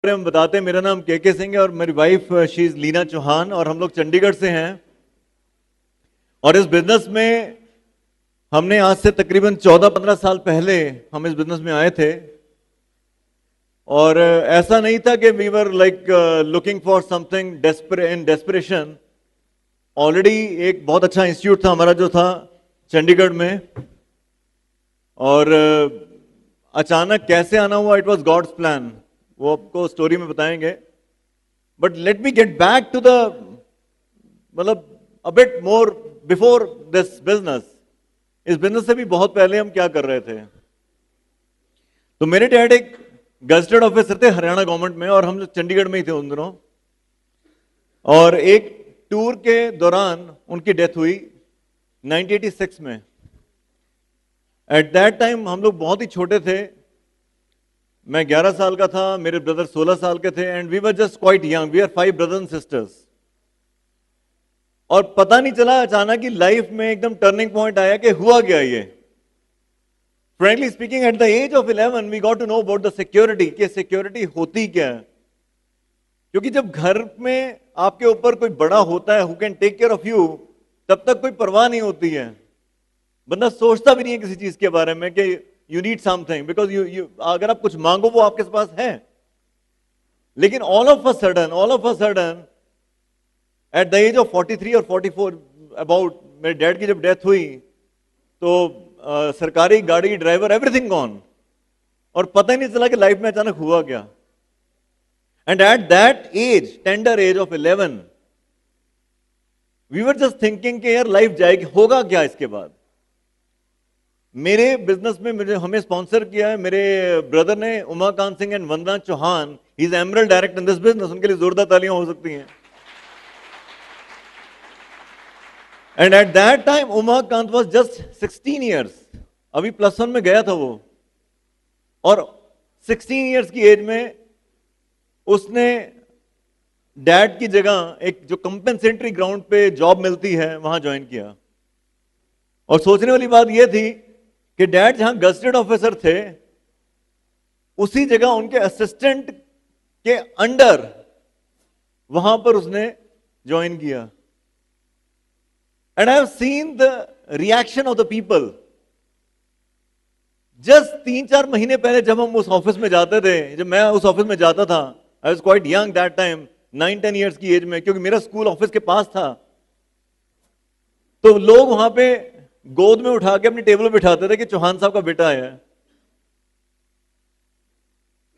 में बताते हैं, मेरा नाम के सिंह है और मेरी wife she is Leena Chauhan और हम लोग चंडीगढ़ से हैं। और इस बिजनेस में हमने आज से तकरीबन 14-15 साल पहले हम इस बिजनेस में आए थे। और ऐसा नहीं था कि we were like looking for something in desperation. Already एक बहुत अच्छा इंस्टीट्यूट था हमारा जो था चंडीगढ़ में, और अचानक कैसे आना हुआ, इट वॉज गॉड्स प्लान, वो आपको स्टोरी में बताएंगे। But let me get back to the मतलब a bit more before this business. इस बिजनेस से भी बहुत पहले हम क्या कर रहे थे। तो मेरे डैड एक गजटेड ऑफिसर थे हरियाणा गवर्नमेंट में, और हम लोग चंडीगढ़ में ही थे उन दिनों। और एक टूर के दौरान उनकी डेथ हुई 1986 में। एट दैट टाइम हम लोग बहुत ही छोटे थे। मैं 11 साल का था, मेरे ब्रदर 16 साल के थे, and we were just quite young. We are 5 brothers and sisters. और पता नहीं चला, अचानक ही लाइफ में एकदम टर्निंग पॉइंट आया कि हुआ क्या ये। Frankly speaking, at the age of 11 we got to know about the security, कि सिक्योरिटी होती क्या है। क्योंकि जब घर में आपके ऊपर कोई बड़ा होता है who can take care of you, तब तक कोई परवाह नहीं होती है। बंदा सोचता भी नहीं है किसी चीज के बारे में कि you need something, because you अगर आप कुछ मांगो वो आपके पास है। लेकिन all of a sudden at the age of 43 और 44 अबाउट, मेरे डैड की जब डेथ हुई तो सरकारी गाड़ी, ड्राइवर, एवरीथिंग गॉन। और पता ही नहीं चला कि लाइफ में अचानक हुआ क्या। And at that age, tender age of 11, we were just thinking कि यार लाइफ जाएगी, होगा क्या इसके बाद। मेरे बिजनेस में हमें स्पॉन्सर किया है मेरे ब्रदर ने, Umakant Singh and Vandana Chauhan. He is emerald director in this business. उनके लिए जोरदार तालियां हो सकती हैं। And at that time Umakant was just 16 years, अभी +1 में गया था वो। और 16 ईयर्स की एज में उसने डैड की जगह एक जो कंपेंसेटरी ग्राउंड पे जॉब मिलती है वहां ज्वाइन किया। और सोचने वाली बात यह थी कि डैड जहां गजटेड ऑफिसर थे, उसी जगह उनके असिस्टेंट के अंडर वहां पर उसने ज्वाइन किया। And I have seen the reaction of the people. Just 3-4 महीने पहले जब हम उस ऑफिस में जाते थे, जब मैं उस ऑफिस में जाता था, I was quite young that time, 9-10 years की एज में, क्योंकि मेरा स्कूल ऑफिस के पास था। तो लोग वहां पे गोद में उठा के अपनी टेबल पे बिठाते थे कि चौहान साहब का बेटा है।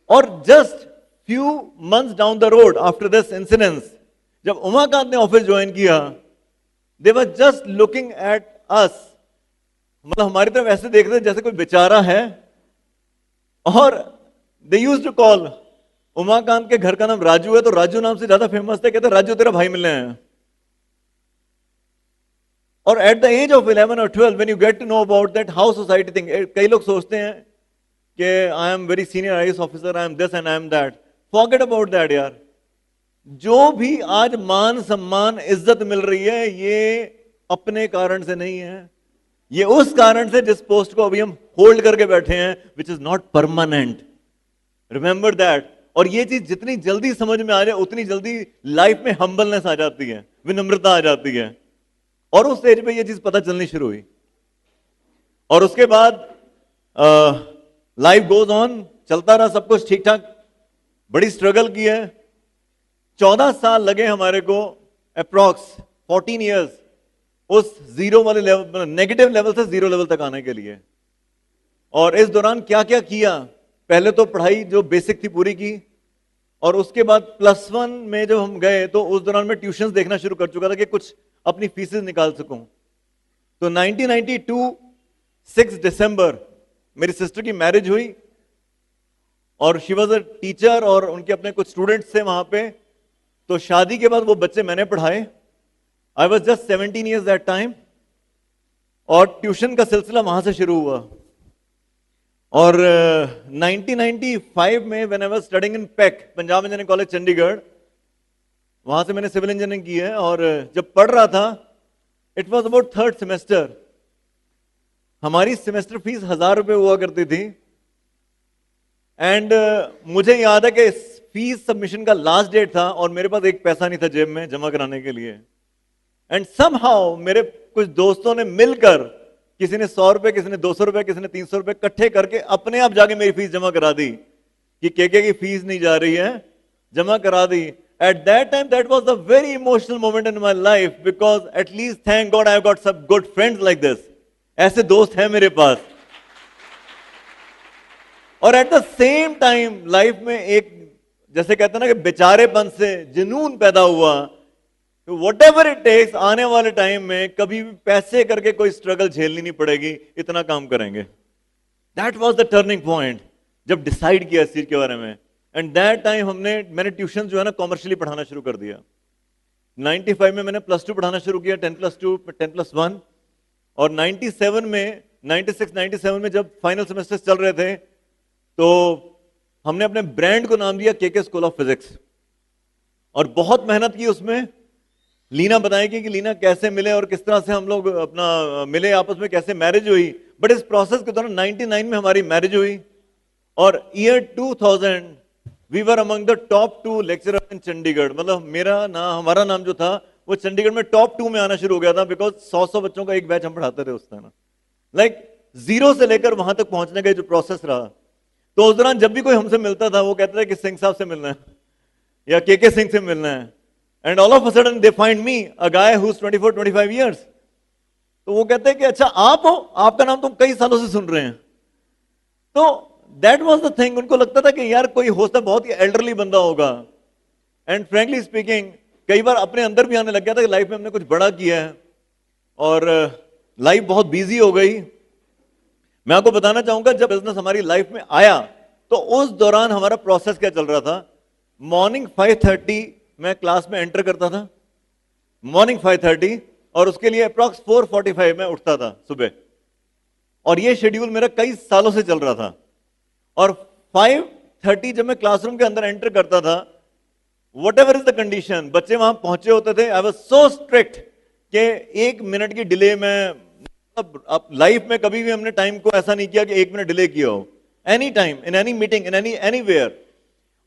और just few months down the road after this incidence, जब उमाकांत ने ऑफिस ज्वाइन किया, they were just looking at us, मतलब हमारी तरफ ऐसे देख रहे थे जैसे कोई बेचारा है। और they used to call, Umakant के घर का नाम राजू है तो राजू नाम से ज्यादा फेमस थे, कहते राजू तेरा भाई मिलने आया। और एट द एज ऑफ 11 और 12 when you get to know about that how society think, कई लोग सोचते हैं कि I am very senior IAS officer, I am this and I am that. Forget about that यार। जो भी आज मान सम्मान इज्जत मिल रही है, ये अपने कारण से नहीं है, ये उस कारण से जिस पोस्ट को अभी हम होल्ड करके बैठे हैं, which is not permanent. Remember that. और ये चीज जितनी जल्दी समझ में आ जाए, उतनी जल्दी लाइफ में हम्बलनेस आ जाती है, विनम्रता आ जाती है। और उस स्टेज पे ये चीज पता चलनी शुरू हुई। और उसके बाद लाइफ गोज ऑन, चलता रहा सब कुछ ठीक ठाक। बड़ी स्ट्रगल की है, 14 साल लगे हमारे को, अप्रॉक्स 14 ईयर्स, उस जीरो वाले लेवल, नेगेटिव लेवल से जीरो लेवल तक आने के लिए। और इस दौरान क्या क्या किया, पहले तो पढ़ाई जो बेसिक थी पूरी की, और उसके बाद +1 में जब हम गए तो उस दौरान मैं ट्यूशंस देखना शुरू कर चुका था कि कुछ अपनी फीसेस निकाल सकूं। तो 1992 6 दिसंबर मेरी सिस्टर की मैरिज हुई, और शी वॉज अ टीचर, और उनके अपने कुछ स्टूडेंट्स थे वहां पे। तो शादी के बाद वो बच्चे मैंने पढ़ाए। I was just 17 years that time, और ट्यूशन का सिलसिला वहां से शुरू हुआ। और 1995 में when I was studying in pack, Punjab engineering college Chandigarh, वहां से मैंने सिविल इंजीनियरिंग की है। और जब पढ़ रहा था, it was about 3rd semester, हमारी सेमेस्टर फीस 1000 रुपए हुआ करती थी। एंड मुझे याद है कि फीस सबमिशन का लास्ट डेट था और मेरे पास एक पैसा नहीं था जेब में जमा कराने के लिए। एंड समहाउ मेरे कुछ दोस्तों ने मिलकर, किसी ने 100 रुपए, किसी ने 200 रुपए, किसी ने 300 रुपए इकट्ठे करके अपने आप जाके मेरी फीस जमा करा दी कि केके की फीस नहीं जा रही है, जमा करा दी। At that time that was the very emotional moment in my life, because at least thank God I have got some good friends like this. ऐसे दोस्त हैं मेरे पास। और at the same time life में एक, जैसे कहते हैं ना कि बेचारेपन से जुनून पैदा हुआ, वट एवर इट टेक्स, आने वाले टाइम में कभी भी पैसे करके कोई स्ट्रगल झेलनी नहीं पड़ेगी, इतना काम करेंगे। That was the turning point जब डिसाइड किया इस चीज के बारे में। एंड दैट टाइम मैंने ट्यूशन जो है ना कॉमर्शियली पढ़ाना शुरू कर दिया। 95 में मैंने +2 पढ़ाना शुरू किया, 10+2, 10+1। और 97 में, 96-97 में जब फाइनल सेमेस्टर चल रहे थे, तो हमने अपने ब्रांड को नाम दिया केके स्कूल ऑफ फिजिक्स। और बहुत मेहनत की उसमें। लीना बताएगी कि लीना कैसे मिले और किस तरह से हम लोग अपना मिले, आपस में कैसे मैरिज हुई। बट इस प्रोसेस के दौरान 99 में हमारी मैरिज हुई और year 2000 we were among the top 2 lecturer in Chandigarh. मतलब हमारा नाम जो था वो चंडीगढ़ में टॉप 2 में आना शुरू हो गया था, बिकॉज 100 बच्चों का एक बैच हम पढ़ाते थे उस टाइम। लाइक जीरो से लेकर वहां तक पहुंचने का जो प्रोसेस रहा। तो उस दौरान जब भी कोई हमसे मिलता था वो कहता था कि सिंह साहब से मिलना है या केके सिंह से मिलना है। And all of a sudden they find me, a guy who's 24-25 years. तो वो कहते हैं कि अच्छा आप हो, आपका नाम तुम कई सालों से सुन रहे हैं। तो that was the thing। उनको लगता था कि यार कोई होता बहुत ही एल्डरली बंदा होगा। एंड फ्रेंकली स्पीकिंग कई बार अपने अंदर भी आने लग गया था कि लाइफ में हमने कुछ बड़ा किया है और लाइफ बहुत बिजी हो गई। मैं आपको बताना चाहूंगा जब बिजनेस हमारी लाइफ में आया तो उस दौरान हमारा प्रोसेस क्या चल रहा था। मॉर्निंग 5:30 मैं क्लास में एंटर करता था, मॉर्निंग 5:30, और उसके लिए अप्रॉक्स 4:45 में उठता था सुबह। और ये शेड्यूल मेरा कई सालों से चल रहा था। और 5:30 जब मैं क्लासरूम के अंदर एंटर करता था, what ever is the condition, बच्चे वहां पहुंचे होते थे, आई वाज सो स्ट्रिक्ट कि 1 मिनट की डिले में, अब लाइफ में कभी भी हमने टाइम को ऐसा नहीं किया कि 1 मिनट डिले किया हो। Any time, in any meeting, in anywhere.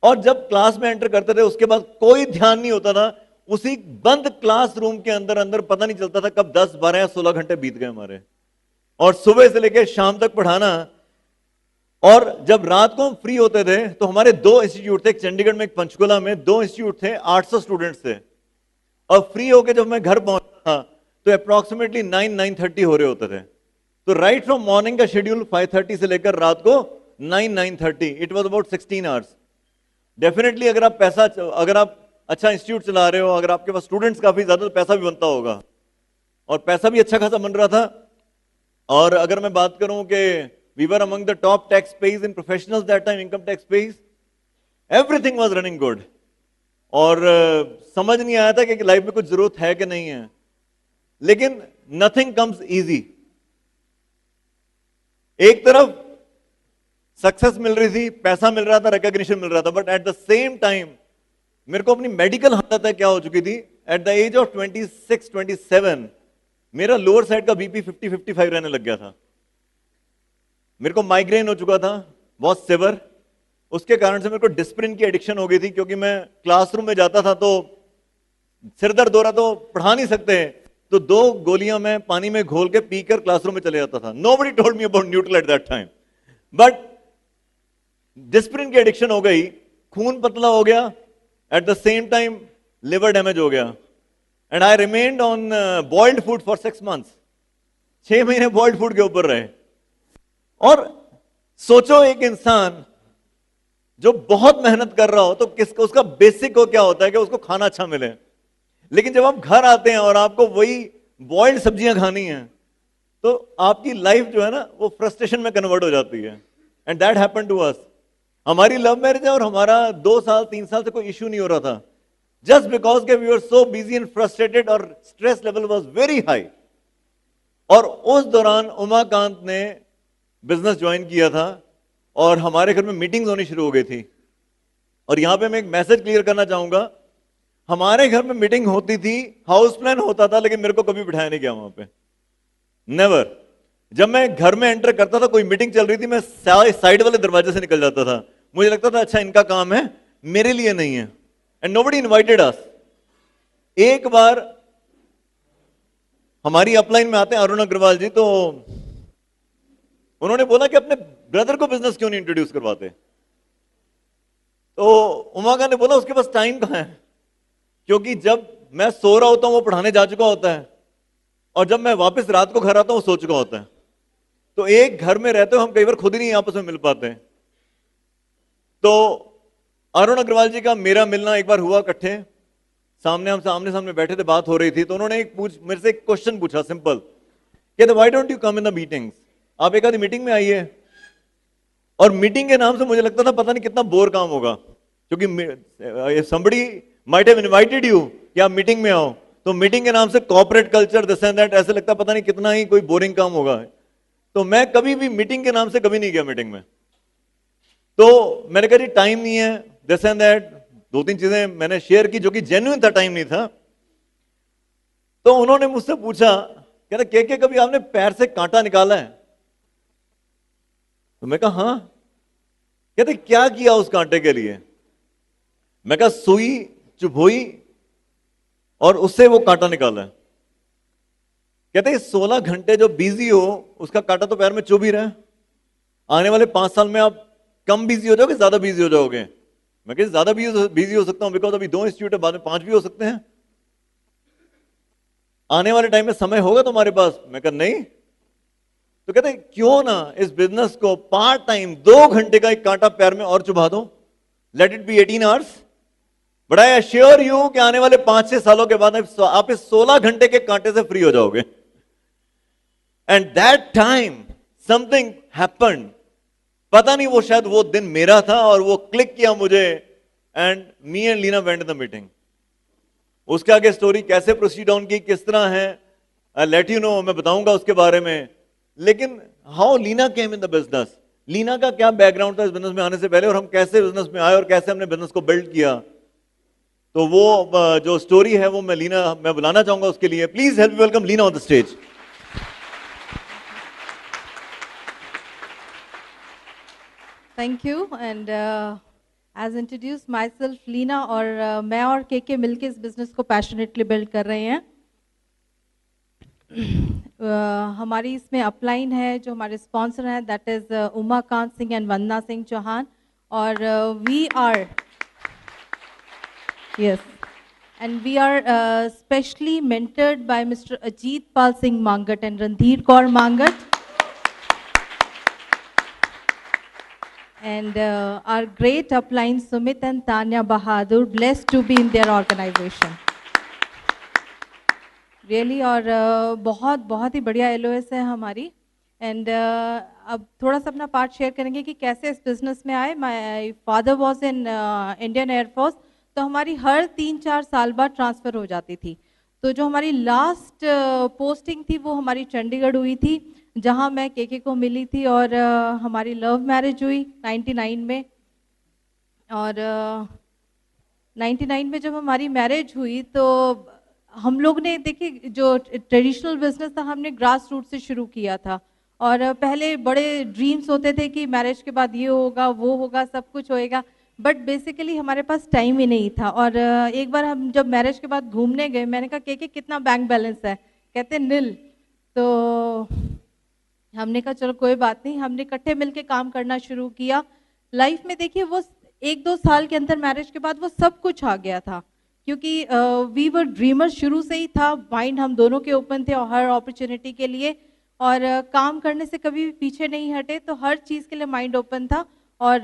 और जब क्लास में एंटर करते थे उसके बाद कोई ध्यान नहीं होता था, उसी बंद क्लासरूम के अंदर पता नहीं चलता था कब 10, 12 या 16 घंटे बीत गए हमारे। और सुबह से लेकर शाम तक पढ़ाना। और जब रात को हम फ्री होते थे तो हमारे 2 इंस्टीट्यूट थे, एक चंडीगढ़ में, एक पंचकुला में, 2 इंस्टीट्यूट थे, 800 स्टूडेंट्स थे। और फ्री होकर जब मैं घर पहुंचता था तो अप्रोक्सीमेटली 9-9:30 हो रहे होते थे। तो राइट फ्रॉम मॉर्निंग का शेड्यूल 5:30 से लेकर रात को 9-9:30, it was about 16 hours. Definitely अगर आप अच्छा इंस्टीट्यूट चला रहे हो, अगर आपके पास स्टूडेंट्स काफी ज्यादा, तो पैसा भी बनता होगा। और पैसा भी अच्छा खासा बन रहा था। और अगर मैं बात करूं कि we were among the top tax payers in professionals that time, income tax payers, everything was running good. और समझ नहीं आया था कि लाइफ में कुछ जरूरत है कि नहीं है। लेकिन नथिंग कम्स इजी। एक तरफ सक्सेस मिल रही थी, पैसा मिल रहा था, रिकॉग्निशन मिल रहा था, but at the same time मेरे को अपनी मेडिकल हालत क्या हो चुकी थी। एट द एज ऑफ 26-27 मेरा लोअर साइड का बीपी 50-55 रहने लग गया था। मेरे को माइग्रेन हो चुका था बहुत सिवियर। उसके कारण से मेरे को डिस्प्रिन की एडिक्शन हो गई थी, क्योंकि मैं क्लासरूम में जाता था तो सिर दर्द हो रहा, तो पढ़ा नहीं सकते, तो 2 गोलियां मैं पानी में घोल के पीकर क्लासरूम में चले जाता था। Nobody told me about neutral eight that time, but Disprin की एडिक्शन हो गई, खून पतला हो गया, eight the same time liver damage हो गया। And I remained on boiled food for 6 months. 6 महीने बॉइल्ड फूड के ऊपर रहे। और सोचो एक इंसान जो बहुत मेहनत कर रहा हो तो उसका बेसिक को क्या होता है कि उसको खाना अच्छा मिले। लेकिन जब आप घर आते हैं और आपको वही बॉइल्ड सब्जियां खानी है तो आपकी लाइफ जो है ना वो फ्रस्ट्रेशन में कन्वर्ट हो जाती है। And that happened to us. हमारी लव मैरिज है और हमारा 2 साल 3 साल से कोई इश्यू नहीं हो रहा था, जस्ट बिकॉज के we were so busy and frustrated और stress level was very high. और उस दौरान उमाकांत ने बिजनेस ज्वाइन किया था और हमारे घर में मीटिंग्स होनी शुरू हो गई थी। और यहां पे मैं एक मैसेज क्लियर करना चाहूंगा, हमारे घर में मीटिंग होती थी, हाउस प्लान होता था, लेकिन मेरे को कभी बिठाया नहीं गया वहां पे, नेवर। जब मैं घर में एंटर करता था, कोई मीटिंग चल रही थी, मैं साइड वाले दरवाजे से निकल जाता था। मुझे लगता था अच्छा इनका काम है मेरे लिए नहीं है, एंड नोबडी इनवाइटेड अस। एक बार हमारी अपलाइन में आते हैं अरुण अग्रवाल जी, तो उन्होंने बोला कि अपने ब्रदर को बिजनेस क्यों नहीं इंट्रोड्यूस करवाते। तो उमाका ने बोला उसके पास टाइम कहां है, क्योंकि जब मैं सो रहा होता हूं वो पढ़ाने जा चुका होता है, और जब मैं वापस रात को घर आता हूं वो सो चुका होता है। तो एक घर में रहते हो हम कई बार खुद ही नहीं आपस में मिल पाते हैं। तो अरुण अग्रवाल जी का मेरा मिलना एक बार हुआ, इकट्ठे हम सामने सामने बैठे थे, बात हो रही थी, तो उन्होंने मेरे से एक क्वेश्चन पूछा सिंपल, कहते why don't you come in the meetings, आप एक आधी मीटिंग में आइए। और मीटिंग के नाम से मुझे लगता था पता नहीं कितना बोर काम होगा, क्योंकि somebody might have invited you कि आप मीटिंग में आओ, तो मीटिंग के नाम से corporate culture this and that, ऐसे लगता पता नहीं कितना ही कोई बोरिंग काम होगा। तो मैं कभी भी मीटिंग के नाम से कभी नहीं गया मीटिंग में। तो मैंने कहा जी टाइम नहीं है, दिस एंड दैट, दो तीन चीजें मैंने शेयर की जो कि जेन्युइन था, टाइम नहीं था। तो उन्होंने मुझसे पूछा, कहते के कभी आपने पैर से कांटा निकाला है? तो मैं कहा हाँ। कहते क्या किया उस कांटे के लिए? मैं कहा सुई चुभोई और उससे वो कांटा निकाला है। कहते 16 घंटे जो बिजी हो उसका कांटा तो पैर में चुभ ही रहा है। आने वाले 5 साल में आप कम बिजी हो जाओगे, ज्यादा बिजी हो जाओगे? मैं कहती ज्यादा बिजी हो सकता हूं, बिकॉज अभी 2 इंस्टीट्यूट है, बाद में 5 भी हो सकते हैं। आने वाले टाइम में समय होगा तुम्हारे पास? मैं कहा नहीं। तो कहते क्यों ना इस बिजनेस को पार्ट टाइम 2 घंटे का एक कांटा पैर में और चुभा दो, let it be 18 hours, but I assure you कि आने वाले 5-6 सालों के बाद आप इस 16 घंटे के कांटे से फ्री हो जाओगे। And that time something happened, पता नहीं वो शायद वो दिन मेरा था और वो क्लिक किया मुझे, and me and Leena went in the meeting. उसके आगे स्टोरी कैसे प्रोसीड ऑन की, किस तरह है, आई लेट यू नो, मैं बताऊंगा उसके बारे में। लेकिन how Leena came in the business, Leena का क्या बैकग्राउंड था इस बिजनेस में आने से पहले, और हम कैसे बिजनेस में आए और कैसे हमने बिजनेस को बिल्ड किया, तो वो जो स्टोरी है वो मैं बुलाना चाहूंगा उसके लिए। Please help welcome Leena on the stage. Thank you. And as introduce myself Leena, और मैं और के मिलके इस बिजनेस को पैशनेटली बिल्ड कर रहे हैं। हमारी इसमें अपलाइन है, जो हमारे स्पॉन्सर हैं, that is Umakant Singh and Vandana Singh Chauhan, और we are yes, and we are specially mentored by Mr. Ajit Pal Singh Mangat and Randhir Kaur Mangat, and our great upline Sumit and Tanya Bahadur, blessed to be in their organization. Really, और बहुत बहुत ही बढ़िया LOS है हमारी। And अब थोड़ा सा अपना पार्ट शेयर करेंगे कि कैसे इस बिजनेस में आए। My father was in Indian air force, तो हमारी हर 3-4 साल बाद ट्रांसफ़र हो जाती थी। तो जो हमारी लास्ट पोस्टिंग थी वो हमारी चंडीगढ़ हुई थी, जहां मैं के को मिली थी, और हमारी लव मैरिज हुई 99 में। और 99 में जब हमारी मैरिज हुई तो हम लोग ने, देखिए, जो ट्रेडिशनल बिजनेस था हमने ग्रास रूट से शुरू किया था, और पहले बड़े ड्रीम्स होते थे कि मैरिज के बाद ये होगा वो होगा, सब कुछ होएगा, बट बेसिकली हमारे पास टाइम ही नहीं था। और एक बार हम जब मैरिज के बाद घूमने गए, मैंने कहा के कितना बैंक बैलेंस है? कहते नील। तो हमने कहा चलो कोई बात नहीं, हमने इकट्ठे मिलके काम करना शुरू किया। लाइफ में देखिए वो 1-2 साल के अंदर मैरिज के बाद वो सब कुछ आ गया था, क्योंकि वी वर ड्रीमर, शुरू से ही था, माइंड हम दोनों के ओपन थे और हर अपॉर्चुनिटी के लिए, और काम करने से कभी भी पीछे नहीं हटे, तो हर चीज़ के लिए माइंड ओपन था। और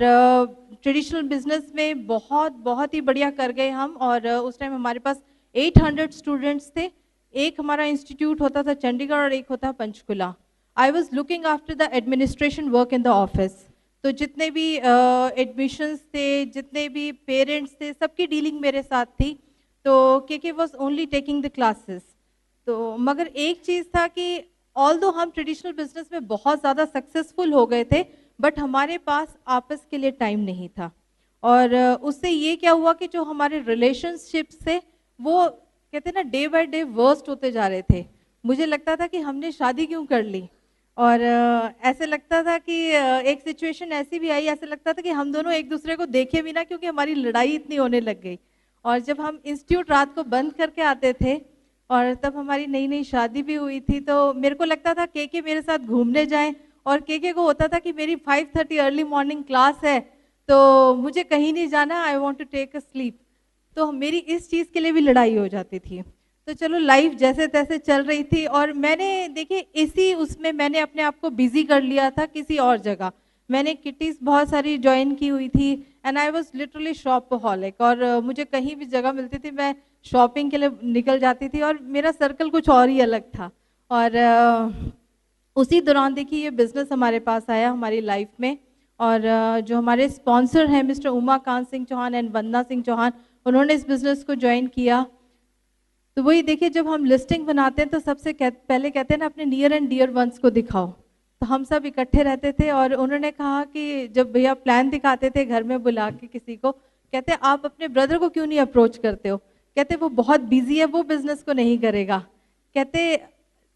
ट्रेडिशनल बिजनेस में बहुत बहुत ही बढ़िया कर गए हम। और उस टाइम हमारे पास 800 स्टूडेंट्स थे। एक हमारा इंस्टीट्यूट होता था चंडीगढ़ और एक होता Panchkula. I was looking after the administration work in the office, तो जितने भी एडमिशन्स थे, जितने भी पेरेंट्स थे, सबकी डीलिंग मेरे साथ थी। तो के was only taking the classes. तो मगर एक चीज़ था कि ऑल दो हम ट्रेडिशनल बिजनेस में बहुत ज़्यादा सक्सेसफुल हो गए थे, बट हमारे पास आपस के लिए टाइम नहीं था। और उससे ये क्या हुआ कि जो हमारे रिलेशनशिप्स थे वो, कहते हैं ना, डे बाय डे वर्स्ट होते जा रहे थे। मुझे लगता था कि हमने शादी क्यों कर ली, और ऐसे लगता था कि एक सिचुएशन ऐसी भी आई, ऐसे लगता था कि हम दोनों एक दूसरे को देखे भी ना, क्योंकि हमारी लड़ाई इतनी होने लग गई। और जब हम इंस्टीट्यूट रात को बंद करके आते थे, और तब हमारी नई नई शादी भी हुई थी, तो मेरे को लगता था के मेरे साथ घूमने जाए, और के को होता था कि मेरी 5:30 अर्ली मॉर्निंग क्लास है, तो मुझे कहीं नहीं जाना, I want to take a sleep. तो मेरी इस चीज़ के लिए भी लड़ाई हो जाती थी। तो चलो लाइफ जैसे तैसे चल रही थी, और मैंने देखिए इसी उसमें मैंने अपने आप को बिजी कर लिया था किसी और जगह। मैंने किटीज बहुत सारी ज्वाइन की हुई थी, एंड आई वाज लिटरली शॉपहॉलिक, और मुझे कहीं भी जगह मिलती थी मैं शॉपिंग के लिए निकल जाती थी, और मेरा सर्कल कुछ और ही अलग था। और उसी दौरान देखिए ये बिजनेस हमारे पास आया हमारी लाइफ में। और जो हमारे स्पॉन्सर हैं मिस्टर उमाकांत सिंह चौहान एंड वंदना सिंह चौहान, उन्होंने इस बिजनेस को ज्वाइन किया। तो वही देखिए, जब हम लिस्टिंग बनाते हैं तो सबसे पहले कहते हैं ना, अपने नियर एंड डियर वंस को दिखाओ। तो हम सब इकट्ठे रहते थे, और उन्होंने कहा कि जब भैया प्लान दिखाते थे घर में बुला के किसी को, कहते आप अपने ब्रदर को क्यों नहीं अप्रोच करते हो? कहते वो बहुत बिजी है, वो बिजनेस को नहीं करेगा। कहते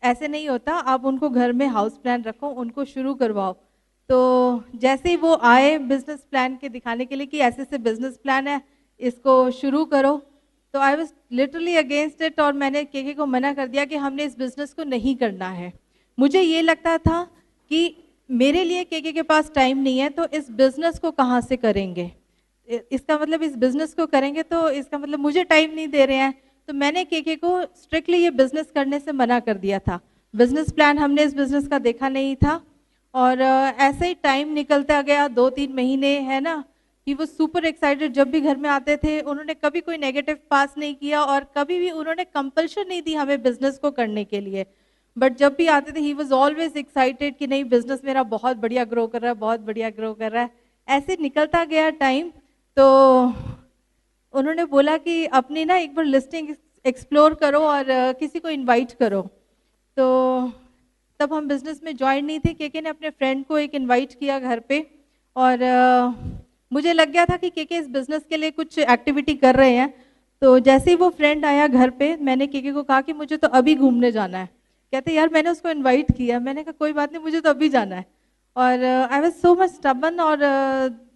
ऐसे नहीं होता, आप उनको घर में हाउस प्लान रखो, उनको शुरू करवाओ। तो जैसे ही वो आए बिजनेस प्लान के दिखाने के लिए कि ऐसे से बिजनेस प्लान है, इसको शुरू करो, तो I was literally against it, और मैंने के को मना कर दिया कि हमने इस बिजनेस को नहीं करना है। मुझे ये लगता था कि मेरे लिए के पास टाइम नहीं है, तो इस बिजनेस को कहाँ से करेंगे? इसका मतलब इस बिजनेस को करेंगे तो इसका मतलब मुझे टाइम नहीं दे रहे हैं। तो मैंने के को स्ट्रिक्टली ये बिजनेस करने से मना कर दिया था। बिजनेस प्लान हमने इस बिजनेस का देखा नहीं था। और ऐसे ही टाइम निकलता गया, 2-3 महीने, है ना, कि वो सुपर एक्साइटेड जब भी घर में आते थे। उन्होंने कभी कोई नेगेटिव पास नहीं किया, और कभी भी उन्होंने कंपल्शन नहीं दी हमें बिजनेस को करने के लिए। बट जब भी आते थे ही वॉज ऑलवेज एक्साइटेड कि नहीं, बिजनेस मेरा बहुत बढ़िया ग्रो कर रहा है, बहुत बढ़िया ग्रो कर रहा है। ऐसे निकलता गया टाइम, तो उन्होंने बोला कि अपनी ना एक बार लिस्टिंग एक्सप्लोर करो, और किसी को इनवाइट करो। तो तब हम बिजनेस में ज्वाइन नहीं थे, के ने अपने फ्रेंड को एक इनवाइट किया घर पे। और मुझे लग गया था कि के इस बिजनेस के लिए कुछ एक्टिविटी कर रहे हैं। तो जैसे ही वो फ्रेंड आया घर पे, मैंने के को कहा कि मुझे तो अभी घूमने जाना है। कहते यार मैंने उसको इनवाइट किया। मैंने कहा कोई बात नहीं, मुझे तो अभी जाना है। और I was so much stubborn, और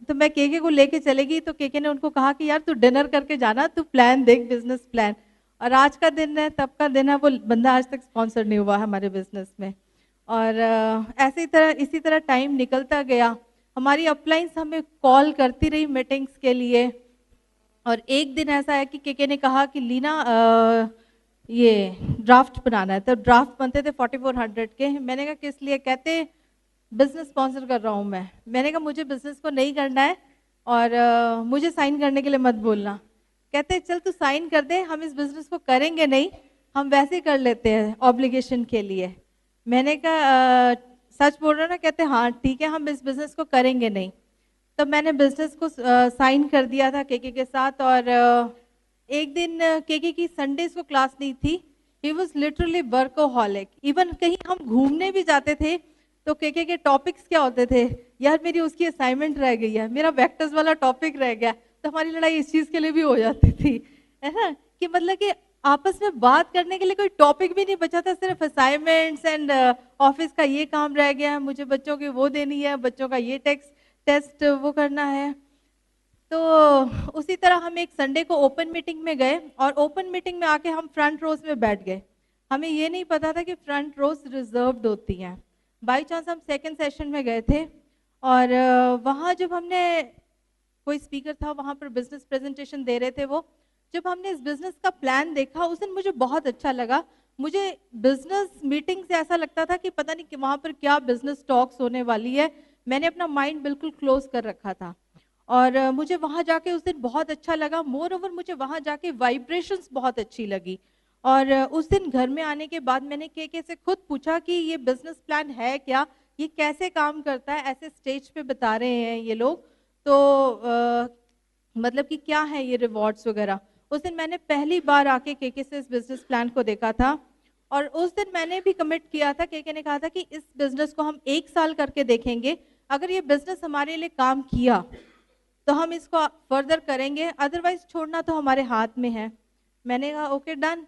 तो मैं के को लेके चले गई। तो के ने उनको कहा कि यार तू डिनर करके जाना, तू प्लान देख, बिजनेस प्लान। और आज का दिन है, तब का दिन है, वो बंदा आज तक स्पॉन्सर नहीं हुआ हमारे बिजनेस में। और ऐसी तरह इसी तरह टाइम निकलता गया। हमारी अपलाइंस हमें कॉल करती रही मीटिंग्स के लिए। और एक दिन ऐसा है कि के ने कहा कि लीना ये ड्राफ्ट बनाना है। तो ड्राफ्ट बनते थे 4400 के। मैंने कहा किस लिए? कहते बिजनेस स्पॉन्सर कर रहा हूँ मैं। मैंने कहा मुझे बिजनेस को नहीं करना है, और मुझे साइन करने के लिए मत बोलना। कहते चल तू साइन कर दे, हम इस बिजनेस को करेंगे नहीं, हम वैसे ही कर लेते हैं ऑब्लिगेशन के लिए। मैंने कहा सच बोल रहा ना? कहते हाँ ठीक है, हम इस बिजनेस को करेंगे नहीं। तब मैंने बिजनेस को साइन कर दिया था के साथ। और एक दिन के की संडेज को क्लास नहीं थी। He was literally workaholic. Even कहीं हम घूमने भी जाते थे तो के टॉपिक्स क्या होते थे, यार मेरी उसकी असाइनमेंट रह गई है, मेरा वेक्टर्स वाला टॉपिक रह गया। तो हमारी लड़ाई इस चीज के लिए भी हो जाती थी, है ना, कि मतलब कि आपस में बात करने के लिए कोई टॉपिक भी नहीं बचा था, सिर्फ असाइनमेंट्स एंड ऑफिस का ये काम रह गया है, मुझे बच्चों की वो देनी है, बच्चों का ये टेस्ट वो करना है। तो उसी तरह हम एक संडे को ओपन मीटिंग में गए, और ओपन मीटिंग में आके हम फ्रंट रोज में बैठ गए। हमें ये नहीं पता था कि फ्रंट रोज रिजर्व्ड होती हैं। बाई चांस हम सेकंड सेशन में गए थे। और वहाँ जब हमने, कोई स्पीकर था वहाँ पर बिजनेस प्रेजेंटेशन दे रहे थे वो, जब हमने इस बिजनेस का प्लान देखा उस दिन मुझे बहुत अच्छा लगा। मुझे बिजनेस मीटिंग से ऐसा लगता था कि पता नहीं कि वहाँ पर क्या बिजनेस टॉक्स होने वाली है। मैंने अपना माइंड बिल्कुल क्लोज कर रखा था। और मुझे वहाँ जाके उस दिन बहुत अच्छा लगा। मोर ओवर मुझे वहाँ जाके वाइब्रेशंस बहुत अच्छी लगी। और उस दिन घर में आने के बाद मैंने के से खुद पूछा कि ये बिजनेस प्लान है क्या, ये कैसे काम करता है, ऐसे स्टेज पे बता रहे हैं ये लोग, तो मतलब कि क्या है ये रिवॉर्ड्स वगैरह। उस दिन मैंने पहली बार आके के से इस बिजनेस प्लान को देखा था। और उस दिन मैंने भी कमिट किया था, के ने कहा था कि इस बिजनेस को हम 1 साल करके देखेंगे। अगर ये बिजनेस हमारे लिए काम किया तो हम इसको फर्दर करेंगे, अदरवाइज छोड़ना तो हमारे हाथ में है। मैंने कहा ओके डन।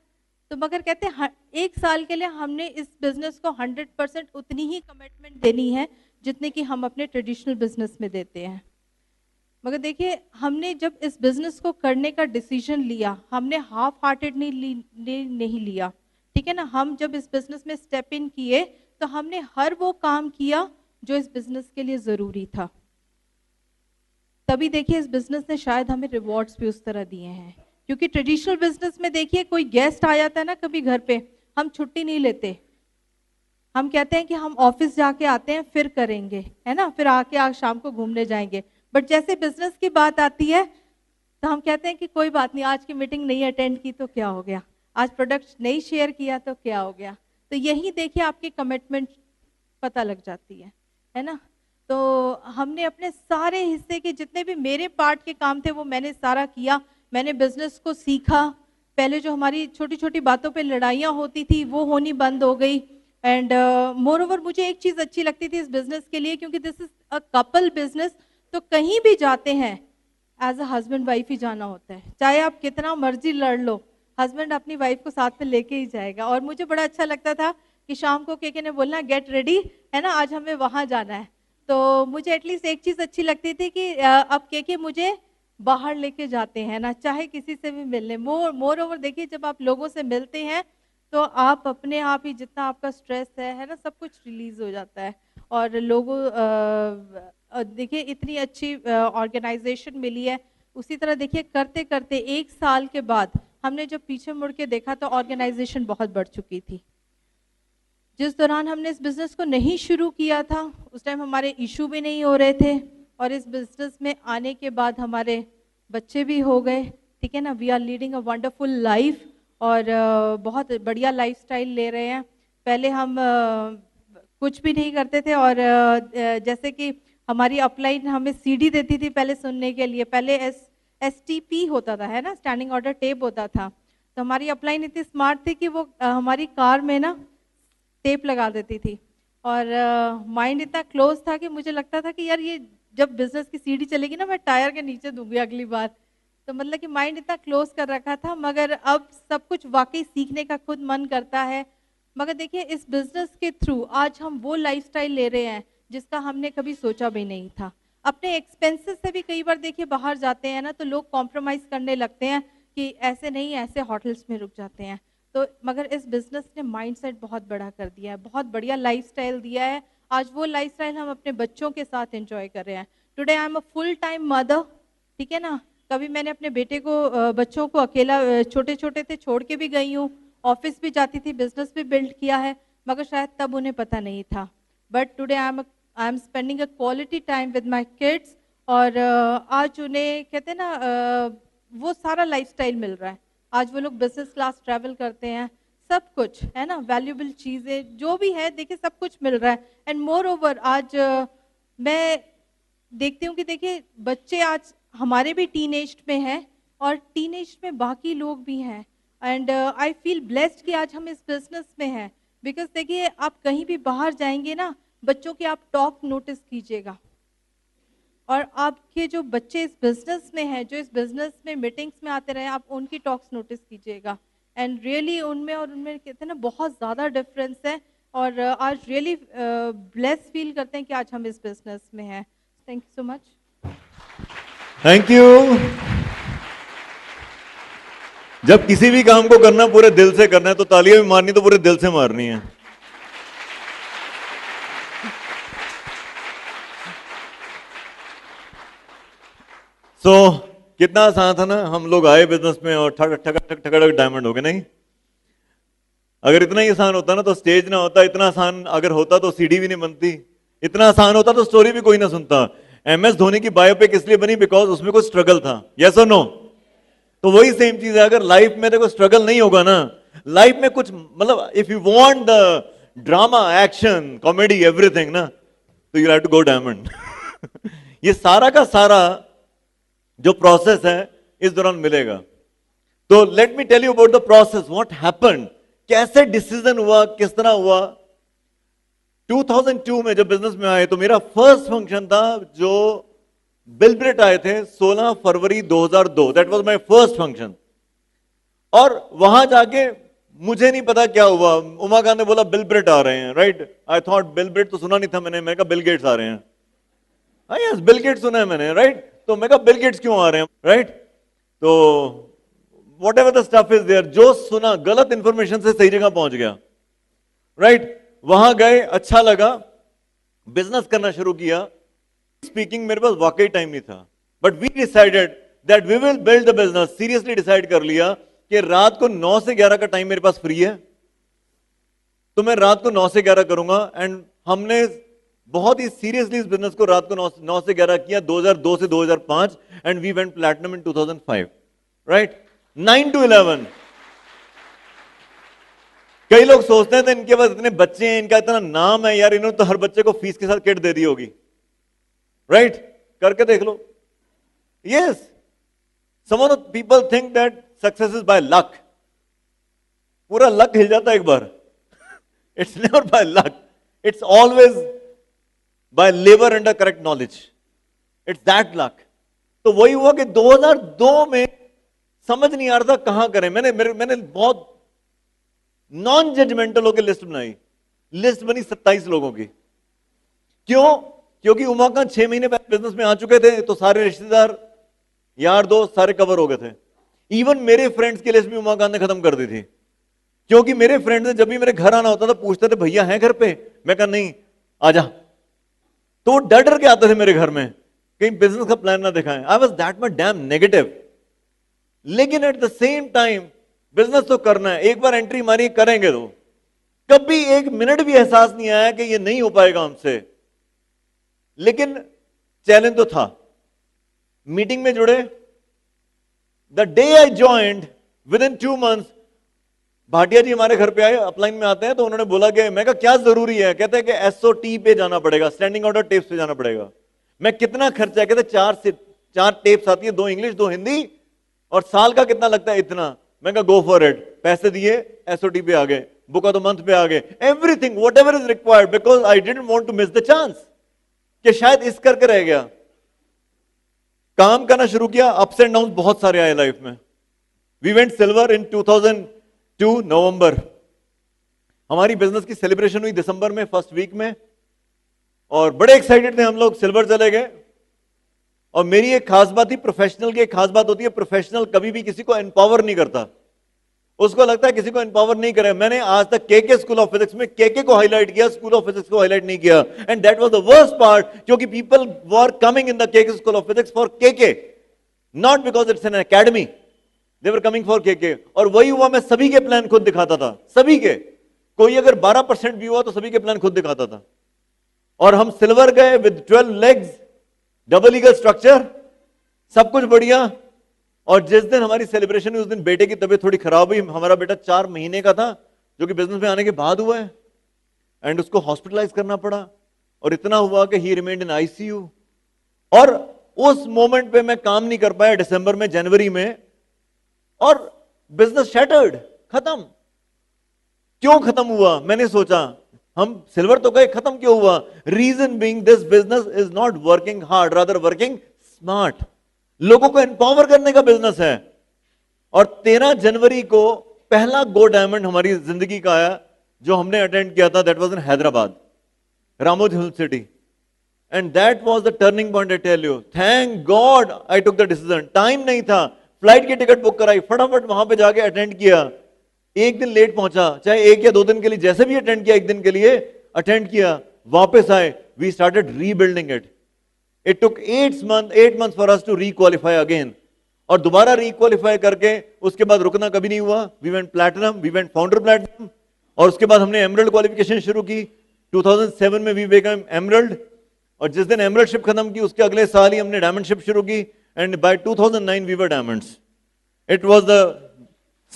तो मगर कहते हैं 1 साल के लिए हमने इस बिजनेस को 100% उतनी ही कमिटमेंट देनी है जितने कि हम अपने ट्रेडिशनल बिजनेस में देते हैं। मगर देखिए, हमने जब इस बिजनेस को करने का डिसीजन लिया, हमने हाफ हार्टेड नहीं लिया, ठीक है ना। हम जब इस बिजनेस में स्टेप इन किए तो हमने हर वो काम किया जो इस बिजनेस के लिए जरूरी था। तभी देखिए इस बिजनेस ने शायद हमें रिवॉर्ड्स भी उस तरह दिए हैं, क्योंकि ट्रेडिशनल बिजनेस में देखिए कोई गेस्ट आ जाता है ना कभी घर पे, हम छुट्टी नहीं लेते, हम कहते हैं कि हम ऑफिस जाके आते हैं फिर करेंगे, है ना, फिर आके आज शाम को घूमने जाएंगे। बट जैसे बिजनेस की बात आती है तो हम कहते हैं कि कोई बात नहीं, आज की मीटिंग नहीं अटेंड की तो क्या हो गया, आज प्रोडक्ट नहीं शेयर किया तो क्या हो गया। तो यही देखिए आपकी कमिटमेंट पता लग जाती है ना। तो हमने अपने सारे हिस्से के जितने भी मेरे पार्ट के काम थे वो मैंने सारा किया। मैंने बिजनेस को सीखा। पहले जो हमारी छोटी छोटी बातों पे लड़ाइयाँ होती थी वो होनी बंद हो गई। एंड मोर ओवर मुझे एक चीज अच्छी लगती थी इस बिजनेस के लिए, क्योंकि this is a couple business, तो कहीं भी जाते हैं एज अ हस्बैंड वाइफ ही जाना होता है। चाहे आप कितना मर्जी लड़ लो, हस्बैंड अपनी वाइफ को साथ में लेके ही जाएगा। और मुझे बड़ा अच्छा लगता था कि शाम को केके ने बोलना गेट रेडी, है ना, आज हमें वहां जाना है। तो मुझे एटलीस्ट एक चीज अच्छी लगती थी कि अब केके मुझे बाहर लेके जाते हैं ना, चाहे किसी से भी मिलने। मोर ओवर देखिए जब आप लोगों से मिलते हैं तो आप अपने आप ही जितना आपका स्ट्रेस है ना, सब कुछ रिलीज हो जाता है। और लोगों देखिए इतनी अच्छी ऑर्गेनाइजेशन मिली है। उसी तरह देखिए करते करते 1 साल के बाद हमने जब पीछे मुड़ के देखा तो ऑर्गेनाइजेशन बहुत बढ़ चुकी थी। जिस दौरान हमने इस बिजनेस को नहीं शुरू किया था उस टाइम हमारे इशू भी नहीं हो रहे थे, और इस बिजनेस में आने के बाद हमारे बच्चे भी हो गए, ठीक है ना। We are leading a wonderful life, और बहुत बढ़िया लाइफस्टाइल ले रहे हैं। पहले हम कुछ भी नहीं करते थे, और जैसे कि हमारी अपलाइन हमें सीडी देती थी पहले सुनने के लिए। पहले STP होता था, है ना, स्टैंडिंग ऑर्डर टेप होता था। तो हमारी अपलाइन इतनी स्मार्ट थी कि वो हमारी कार में ना टेप लगा देती थी। और माइंड इतना क्लोज था कि मुझे लगता था कि यार ये जब बिजनेस की सीडी चलेगी ना मैं टायर के नीचे दूंगी अगली बार। तो मतलब कि माइंड इतना क्लोज कर रखा था। मगर अब सब कुछ वाकई सीखने का खुद मन करता है। मगर देखिए इस बिजनेस के थ्रू आज हम वो लाइफस्टाइल ले रहे हैं जिसका हमने कभी सोचा भी नहीं था। अपने एक्सपेंसेस से भी कई बार देखिए बाहर जाते हैं ना तो लोग कॉम्प्रोमाइज करने लगते हैं कि ऐसे नहीं, ऐसे होटल्स में रुक जाते हैं। तो मगर इस बिजनेस ने माइंडसेट बहुत बड़ा कर दिया है, बहुत बढ़िया लाइफस्टाइल दिया है। आज वो लाइफस्टाइल हम अपने बच्चों के साथ एंजॉय कर रहे हैं। Today I am a full time mother, ठीक है ना। कभी मैंने अपने बेटे को बच्चों को अकेला छोटे छोटे थे छोड़ के भी गई हूँ, ऑफिस भी जाती थी, बिजनेस भी बिल्ड किया है, मगर शायद तब उन्हें पता नहीं था। But today I am spending a quality time with my kids. और आज उन्हें कहते हैं ना वो सारा लाइफस्टाइल मिल रहा है। आज वो लोग बिजनेस क्लास ट्रैवल करते हैं, सब कुछ है ना, वैल्यूएबल चीजें जो भी है देखिए सब कुछ मिल रहा है। एंड मोर ओवर आज मैं देखती हूँ कि देखिए बच्चे आज हमारे भी टीनेज में हैं और टीनेज में बाकी लोग भी हैं। एंड आई फील ब्लेस्ड कि आज हम इस बिजनेस में हैं। बिकॉज देखिए आप कहीं भी बाहर जाएंगे ना, बच्चों के आप टॉक नोटिस कीजिएगा, और आपके जो बच्चे इस बिजनेस में हैं, जो इस बिजनेस में मीटिंग्स में आते रहे, आप उनकी टॉक्स नोटिस कीजिएगा। एंड रियली उनमें और उनमें कहते हैं ना बहुत ज़्यादा डिफरेंस है। और आज रियली ब्लेस फील करते हैं कि आज हम इस बिजनेस में हैं। Thank you so much. Thank you. जब किसी भी काम को करना पूरे दिल से करना है तो तालियां भी मारनी तो पूरे दिल से मारनी है। कितना आसान था ना, हम लोग आए बिजनेस में और ठक ठक ठक ठक ठक डायमंड हो गए। नहीं, अगर इतना ही आसान होता ना तो स्टेज ना होता, इतना आसान अगर होता तो सीडी भी नहीं बनती, इतना आसान होता तो स्टोरी भी कोई ना सुनता। MS धोनी की बायोपिक इसलिए बनी बिकॉज उसमें कुछ स्ट्रगल था। यस और नो? तो वही सेम चीज है, अगर लाइफ में देखो स्ट्रगल नहीं होगा ना, लाइफ में कुछ मतलब if you want the drama, action, comedy, everything ना, तो you have to go diamond. ये सारा का सारा जो प्रोसेस है इस दौरान मिलेगा। तो let me tell you about the process, what happened, कैसे डिसीजन हुआ, किस तरह हुआ। 2002 में जब बिजनेस में आए तो मेरा फर्स्ट फंक्शन था जो बिलब्रेट आए थे 16 फरवरी 2002, that was my first function. और वहां जाके मुझे नहीं पता क्या हुआ, उमाकांत ने बोला बिल ब्रेट आ रहे हैं, right. I thought Bill Brett तो सुना नहीं था मैंने कहा बिल गेट्स आ रहे हैं। हाँ यस, बिल गेट्स सुना है मैंने, राइट। तो मैं कहा बिल गेट्स क्यों आ रहे हैं, राइट। तो whatever the stuff is there, जो सुना गलत इंफॉर्मेशन से सही जगह पहुंच गया, राइट। वहां गए, अच्छा लगा, बिजनेस करना शुरू किया। स्पीकिंग मेरे पास वाकई टाइम नहीं था, but we decided that we will build the business. Seriously decide कर लिया कि रात को 9 से 11 का टाइम मेरे पास फ्री है, तो मैं रात को 9 से 11 करूंगा। एंड हमने बहुत ही सीरियसली इस बिजनेस को रात को 9 से 11 किया, 2002 से 2005, and we went platinum in 2005, right. 9 to 11। कई लोग सोचते हैं तो इनके पास इतने बच्चे हैं, इनका इतना नाम है, यार इन्होंने तो हर बच्चे को फीस के साथ किट दे दी होगी, राइट। करके देख लो। Yes, some of the people think that success is by luck. पूरा लक हिल जाता है एक बार। It's never by luck, it's always by labour under correct knowledge, it's that luck. तो वही हुआ कि 2002 में समझ नहीं आ रहा था कहां करें। मैंने बहुत नॉन जजमेंटल होकर लिस्ट बनाई। लिस्ट बनी 27 लोगों की। क्यों? क्योंकि उमाकांत 6 महीने पहले बिजनेस में आ चुके थे, तो सारे रिश्तेदार, यार दोस्त सारे कवर हो गए थे। इवन मेरे फ्रेंड्स की लिस्ट भी उमाकांत ने खत्म कर दी थी, क्योंकि मेरे फ्रेंड्स ने जब भी मेरे घर आना होता था पूछते थे भैया हैं घर पे, मैं कहा नहीं आजा। तो वो डर डर के आते थे मेरे घर में, कहीं बिजनेस का प्लान ना दिखाएं। I was that much damn negative. लेकिन at the same time business तो करना है, एक बार एंट्री मारी करेंगे तो। कभी एक मिनट भी एहसास नहीं आया कि ये नहीं हो पाएगा हमसे, लेकिन चैलेंज तो था। मीटिंग में जुड़े, the day I joined, within 2 months Bhatia ji हमारे घर पे आए, अपलाइन में आते हैं, तो उन्होंने बोला कि मैं कहा क्या जरूरी है, कहते हैं कि एसओटी पे जाना पड़ेगा, स्टैंडिंग ऑर्डर टेप्स पे जाना पड़ेगा। मैं कितना खर्चा है, कहते 4 टेप्स आती है, 2 इंग्लिश 2 हिंदी, और साल का कितना लगता है, इतना। मैं कहा गो फॉर इट। पैसे दिए, एसओटी पे आ गए, बुक ऑफ द मंथ पे आ गए, everything whatever is required, because I didn't want to miss the chance कि शायद इस करके रह गया। काम करना शुरू किया, अप्स एंड डाउन बहुत सारे आए लाइफ में। वी वेंट सिल्वर इन 2002 नवंबर। हमारी बिजनेस की सेलिब्रेशन हुई दिसंबर में, फर्स्ट वीक में, और बड़े एक्साइटेड थे हम लोग, सिल्वर चले गए। और मेरी एक खास बात थी, प्रोफेशनल की एक खास बात होती है, प्रोफेशनल कभी भी किसी को एम्पावर नहीं करता, उसको लगता है किसी को एम्पावर नहीं करे। मैंने आज तक केके स्कूल ऑफ फिजिक्स में केके को हाईलाइट किया, स्कूल ऑफ फिजिक्स को हाईलाइट नहीं किया, and that was the worst part, क्योंकि people were coming in the KK School of Physics for KK, not because it's an academy, they were coming for KK. और वही हुआ, मैं सभी के प्लान खुद दिखाता था, सभी के। कोई अगर 12% भी हुआ तो सभी के प्लान खुद दिखाता था। और हम सिल्वर गए with 12 legs, double eagle structure, सब कुछ बढ़िया। और जिस दिन हमारी सेलिब्रेशन हुई उस दिन बेटे की तबीयत थोड़ी खराब हुई। हमारा बेटा 4 महीने का था, जो कि बिजनेस में आने के बाद हुआ है, एंड उसको हॉस्पिटलाइज करना पड़ा। और इतना हुआ कि ही रिमेन्ड इन आईसीयू। और उस मोमेंट पे मैं काम नहीं कर पाया, दिसंबर में, जनवरी में, और बिजनेस शैटर्ड, खत्म। क्यों खत्म हुआ? मैंने सोचा हम सिल्वर तो गए, खत्म क्यों हुआ? Reason being this business is not working hard, rather working smart. लोगों को एम्पावर करने का बिजनेस है। और 13 जनवरी को पहला गो डायमंड हमारी जिंदगी का आया, जो हमने अटेंड किया था, that was in Hyderabad, Ramod hill city, and that was the turning point. I tell you, thank God I took the decision. Time नहीं था, फ्लाइट की टिकट बुक कराई, फटाफट वहां पे जाके अटेंड किया। एक दिन लेट पहुंचा, चाहे 1 या 2 दिन के लिए, जैसे भी अटेंड किया, 1 दिन के लिए अटेंड किया, वापस आए, we started rebuilding it. It took 8 months for us to requalify again. और दोबारा रीक्वालिफाई करके उसके बाद रुकना कभी नहीं हुआ। We went platinum, we went founder platinum, और उसके बाद हमने एमरल्ड क्वालिफिकेशन शुरू की। 2007 में वी बिकम एमरल्ड, और जिस दिन एमरल्डशिप खत्म की उसके अगले साल ही हमने डायमंडशिप शुरू की, and by 2009 we were diamonds. It was the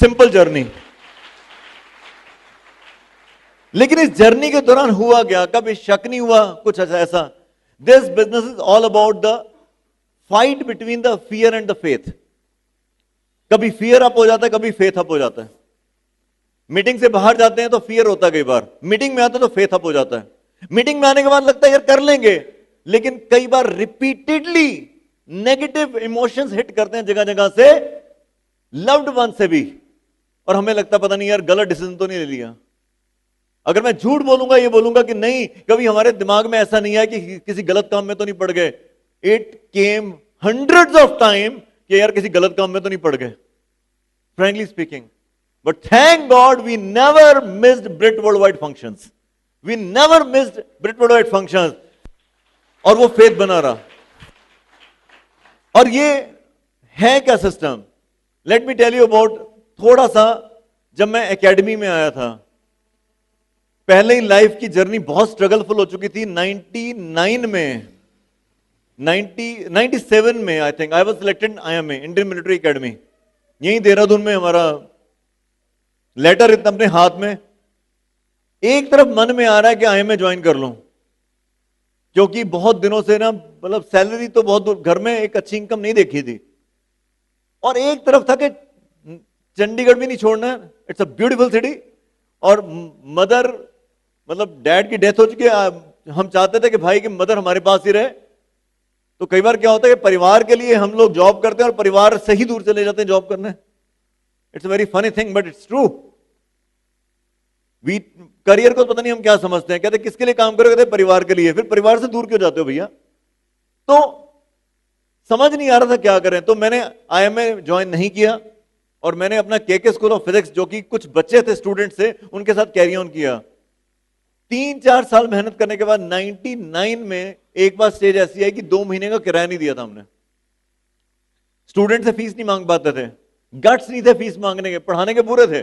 simple journey. लेकिन इस जर्नी के दौरान हुआ क्या, कभी शक नहीं हुआ कुछ ऐसा। This business is all about the fight between the fear and the faith. कभी फियर अप हो जाता है, कभी फेथ अप हो जाता है। मीटिंग से बाहर जाते हैं तो फियर होता है, कई बार मीटिंग में आते तो फेथ अप हो जाता है। मीटिंग में आने के बाद लगता है यार कर लेंगे, लेकिन कई बार रिपीटेडली नेगेटिव इमोशंस हिट करते हैं जगह जगह से, लव्ड वन से भी। और हमें लगता पता नहीं यार गलत डिसीजन तो नहीं ले लिया। अगर मैं झूठ बोलूंगा, ये बोलूंगा कि नहीं, कभी हमारे दिमाग में ऐसा नहीं है कि किसी गलत काम में तो नहीं पड़ गए। It came hundreds of time कि यार किसी गलत काम में तो नहीं पड़ गए, frankly speaking. But thank God we never missed Brit world wide functions, we never missed Brit world wide functions, और वो फेथ बना रहा। और ये है क्या सिस्टम? Let me tell you about थोड़ा सा। जब मैं एकेडमी में आया था, पहले ही लाइफ की जर्नी बहुत स्ट्रगलफुल हो चुकी थी। 99 में 97 में I think I was selected IMA, Indian military academy, यहीं देहरादून में। हमारा लेटर इतना अपने हाथ में, एक तरफ मन में आ रहा है कि IMA ज्वाइन कर लूं, क्योंकि बहुत दिनों से ना, मतलब सैलरी तो बहुत, घर में एक अच्छी इनकम नहीं देखी थी, और एक तरफ था कि चंडीगढ़ भी नहीं छोड़ना, इट्स अ ब्यूटीफुल सिटी। और मदर, मतलब डैड की डेथ हो चुकी है, हम चाहते थे कि भाई की मदर हमारे पास ही रहे। तो कई बार क्या होता है कि परिवार के लिए हम लोग जॉब करते हैं और परिवार से ही दूर चले जाते हैं जॉब करने। It's a very funny thing but it's true. We career को पता नहीं हम क्या समझते हैं, कहते किसके लिए काम करोगे? कहते परिवार के लिए। फिर परिवार से दूर क्यों जाते हो भैया? तो समझ नहीं आ रहा था क्या करें। तो मैंने IMA ज्वाइन नहीं किया, और मैंने अपना KK स्कूल ऑफ फिजिक्स, जो कि कुछ बच्चे थे स्टूडेंट से, उनके साथ कैरी ऑन किया। 3-4 साल मेहनत करने के बाद 99 में एक बार स्टेज ऐसी आई कि 2 महीने का किराया नहीं दिया था हमने। स्टूडेंट से फीस नहीं मांग पाते थे, गट्स नहीं थे फीस मांगने के, पढ़ाने के पूरे थे,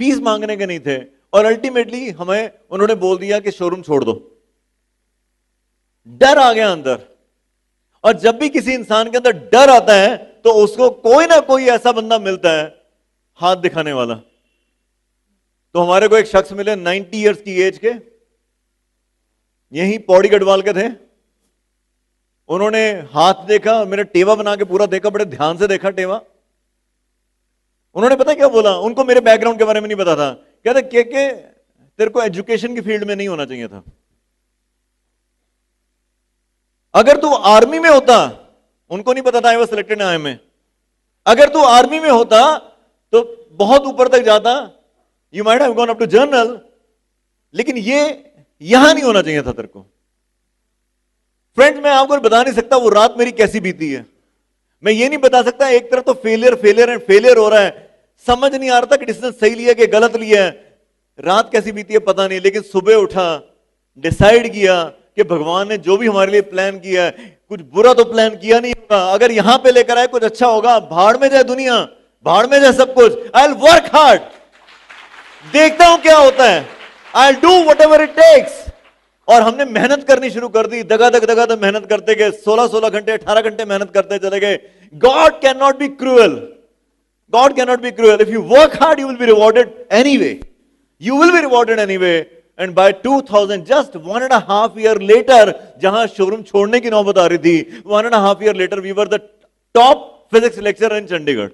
फीस मांगने के नहीं थे। और अल्टीमेटली हमें उन्होंने बोल दिया कि शोरूम छोड़ दो। डर आ गया अंदर, और जब भी किसी इंसान के अंदर डर आता है तो उसको कोई ना कोई ऐसा बंदा मिलता है हाथ दिखाने वाला। तो हमारे को एक शख्स मिले 90 इयर्स की एज के, यही पौड़ी गढ़वाल के थे। उन्होंने हाथ देखा और मेरा टेवा बना के पूरा देखा, बड़े ध्यान से देखा टेवा। उन्होंने पता क्या बोला? उनको मेरे बैकग्राउंड के बारे में नहीं पता था। कहते के तेरे को एजुकेशन की फील्ड में नहीं होना चाहिए था, अगर तू आर्मी में होता। उनको नहीं पता था आई वाज सिलेक्टेड IMA। अगर तू आर्मी में होता तो बहुत ऊपर तक जाता, you might have gone up to general, लेकिन ये यहां नहीं होना चाहिए था तेरे को। फ्रेंड्स, मैं आपको बता नहीं सकता वो रात मेरी कैसी बीती है। मैं ये नहीं बता सकता। एक तरफ तो फेलियर फेलियर एंड फेलियर हो रहा है, समझ नहीं आ रहा था कि डिसीजन सही लिया कि गलत लिया है। रात कैसी बीती है पता नहीं, लेकिन सुबह उठा, डिसाइड किया कि भगवान ने जो भी हमारे लिए प्लान किया है, कुछ बुरा तो प्लान किया नहीं होगा। अगर यहां पे लेकर आए कुछ अच्छा होगा। भाड़ में जाए दुनिया, भाड़ में जाए सब कुछ, आई विल वर्क हार्ड, देखता हूं क्या होता है, I will do whatever it takes. और हमने मेहनत करनी शुरू कर दी, दगादग मेहनत करते गए। 16 घंटे 18 घंटे मेहनत करते चले गए। God can not be cruel, God can not be cruel. If you work hard you will be rewarded anyway, you will be rewarded anyway. And by 2000, just 1.5 year later, जहां शोरूम छोड़ने की नौबत आ रही थी, 1.5 year later, we were the top physics lecturer in Chandigarh.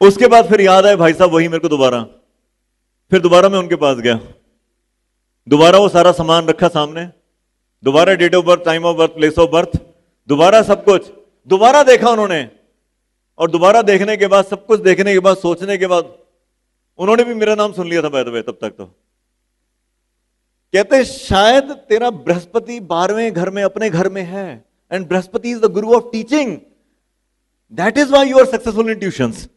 उसके बाद फिर याद आए भाई साहब वही मेरे को दोबारा, फिर दोबारा मैं उनके पास गया, दोबारा वो सारा सामान रखा सामने, दोबारा date of birth, time of birth, place of birth, दोबारा सब कुछ दोबारा देखा उन्होंने। और दोबारा देखने के बाद, सब कुछ देखने के बाद, सोचने के बाद, उन्होंने भी मेरा नाम सुन लिया था बाय द वे तब तक। तो कहते शायद तेरा बृहस्पति 12वें घर में अपने घर में है, and Brihaspati is the guru of teaching, that is why you are successful in tuitions.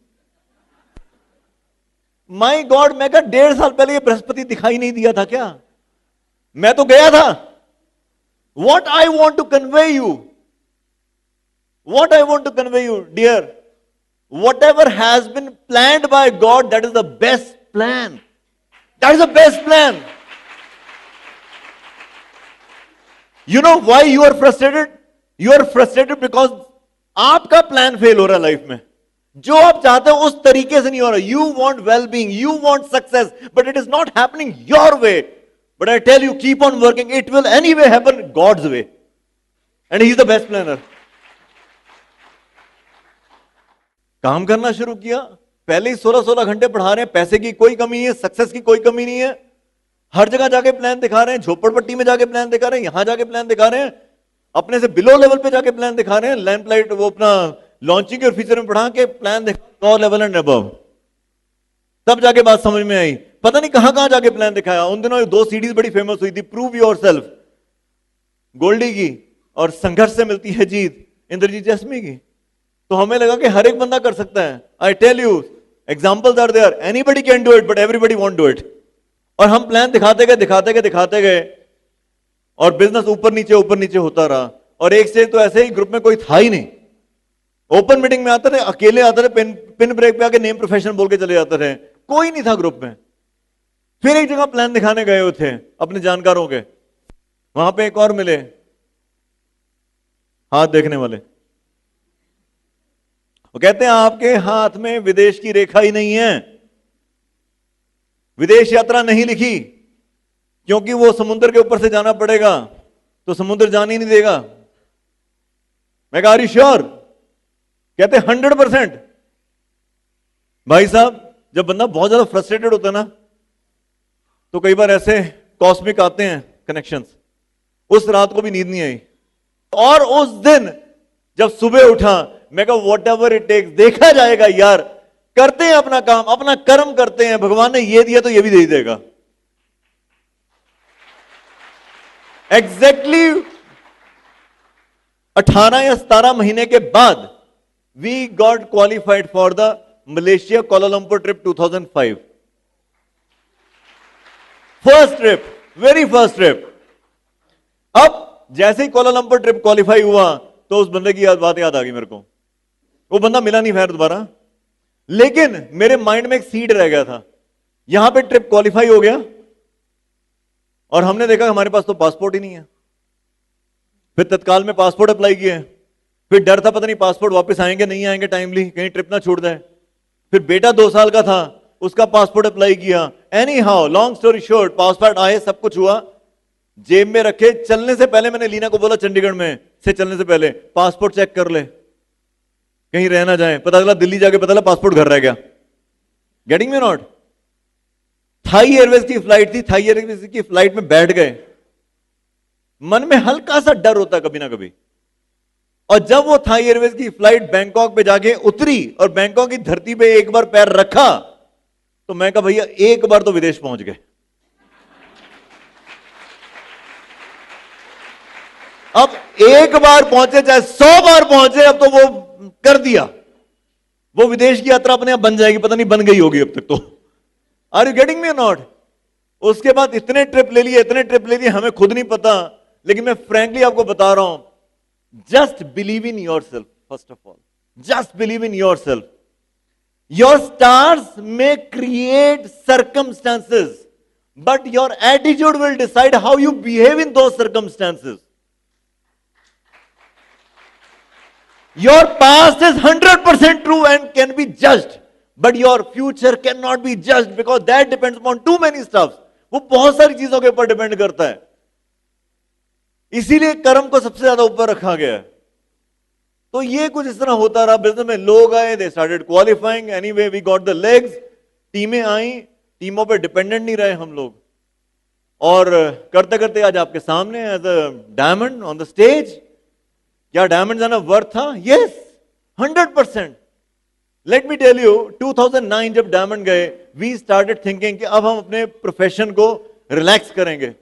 My god, मैं कहा 1.5 साल पहले ये बृहस्पति दिखाई नहीं दिया था क्या? मैं तो गया था। What I want to convey you, what I want to convey you, dear, whatever has been planned by God, that is the best plan. That is the best plan. You know why you are frustrated? You are frustrated because आपका plan fail हो रहा है life में। जो आप चाहते हो उस तरीके से नहीं हो रहा। You want well-being, you want success, but it is not happening your way. But I tell you, keep on working. It will anyway happen God's way. And He is the best planner. काम करना शुरू किया, पहले ही 16 घंटे पढ़ा रहे हैं, पैसे की कोई कमी नहीं है, सक्सेस की कोई कमी नहीं है, हर जगह जाके प्लान दिखा रहे हैं, झोपड़पट्टी में जाके प्लान दिखा रहे हैं, यहां जाके प्लान दिखा रहे हैं, अपने से बिलो लेवल पे जाके प्लान दिखा रहे हैं, लैंप लाइट वो अपना लॉन्चिंग और फीचर में पढ़ा के प्लान देखा, टॉप लेवल एंड अबव, तब जाके बात समझ में आई। पता नहीं कहां कहां जाके प्लान दिखाया। उन दिनों 2 सीरीज बड़ी फेमस हुई थी, प्रूव योरसेल्फ गोल्डी की और संघर्ष से मिलती है जीत इंद्रजीत जैसमी की। तो हमें लगा कि हर एक बंदा कर सकता है। I tell you, examples are there, anybody can do it but everybody want do it. और हम प्लान दिखाते गए दिखाते गए दिखाते गए और बिजनेस ऊपर नीचे होता रहा। और एक स्टेज तो ऐसे ही ग्रुप में कोई था ही नहीं, ओपन मीटिंग में आते थे, अकेले आते थे, पिन ब्रेक पे आके नेम प्रोफेशन बोल के चले जाते थे, कोई नहीं था ग्रुप में। फिर एक जगह प्लान दिखाने गए हुए थे अपने जानकारों के, वहां पे एक और मिले हाथ देखने वाले, वो कहते हैं आपके हाथ में विदेश की रेखा ही नहीं है, विदेश यात्रा नहीं लिखी, क्योंकि वो समुद्र के ऊपर से जाना पड़ेगा, तो समुद्र जाने ही नहीं देगा। मैं कहा, आर यू श्योर? कहते 100%। भाई साहब, जब बंदा बहुत ज्यादा फ्रस्ट्रेटेड होता है ना, तो कई बार ऐसे कॉस्मिक आते हैं कनेक्शंस। उस रात को भी नींद नहीं आई, और उस दिन जब सुबह उठा, मैं कहा वॉट एवर इट टेक्स, देखा जाएगा यार, करते हैं अपना काम, अपना कर्म करते हैं, भगवान ने ये दिया तो ये भी दे देगा। एग्जैक्टली 18 या 17 महीने के बाद we got qualified for the Malaysia Kuala Lumpur trip 2005। First trip, very first trip. अब जैसे ही कोलालंपुर ट्रिप क्वालिफाई हुआ तो उस बंदे की बात याद आ गई मेरे को। वो बंदा मिला नहीं फिर दोबारा, लेकिन मेरे माइंड में एक सीड रह गया था। यहां पे ट्रिप क्वालिफाई हो गया और हमने देखा हमारे पास तो पासपोर्ट ही नहीं है। फिर तत्काल में पासपोर्ट अप्लाई किए, फिर डर था पता नहीं पासपोर्ट वापस आएंगे नहीं आएंगे टाइमली, कहीं ट्रिप ना छूट जाए। फिर बेटा 2 साल का था, उसका पासपोर्ट अप्लाई किया। Any how long story short, passport आए, सब कुछ हुआ, जेब में रखे। चलने से पहले मैंने लीना को बोला, चंडीगढ़ में से चलने से पहले पासपोर्ट चेक कर ले, कहीं रह ना जाए। पता चला दिल्ली जाके पता चला पासपोर्ट घर रह गया। Getting me not? Thai Airways की फ्लाइट थी, थाई एयरवेज की फ्लाइट में बैठ गए, मन में हल्का सा डर होता कभी ना कभी। और जब वो थाई एयरवेज की फ्लाइट बैंकॉक पे जाके उतरी और बैंकॉक की धरती पे एक बार पैर रखा, तो मैं कहा भैया एक बार तो विदेश पहुंच गए। अब एक बार पहुंचे चाहे 100 बार पहुंचे, अब तो वो कर दिया, वो विदेश की यात्रा अपने आप बन जाएगी, पता नहीं बन गई होगी अब तक तो। Are you getting me not? उसके बाद इतने ट्रिप ले लिए, इतने ट्रिप ले लिए, हमें खुद नहीं पता। लेकिन मैं फ्रैंकली आपको बता रहा हूं, just believe in your self. First of all, just believe in your self. Your stars may create circumstances, but your attitude will decide how you behave in those circumstances. Your past is 100% true and can be judged, but your future cannot be judged because that depends upon too many stuff. वो बहुत सारी चीजों के ऊपर depend करता है, इसीलिए कर्म को सबसे ज्यादा ऊपर रखा गया है। तो ये कुछ इस तरह होता रहा। बिजनेस में लोग आए, they started qualifying, anyway we got the legs, टीमें आई, टीमों पे डिपेंडेंट नहीं रहे हम लोग, और करते करते आज आपके सामने as a diamond on the stage. क्या डायमंड जाना वर्थ था? Yes, 100%। Let me tell you, 2009 जब डायमंड गए, वी स्टार्टेड थिंकिंग कि अब हम अपने प्रोफेशन को रिलैक्स करेंगे।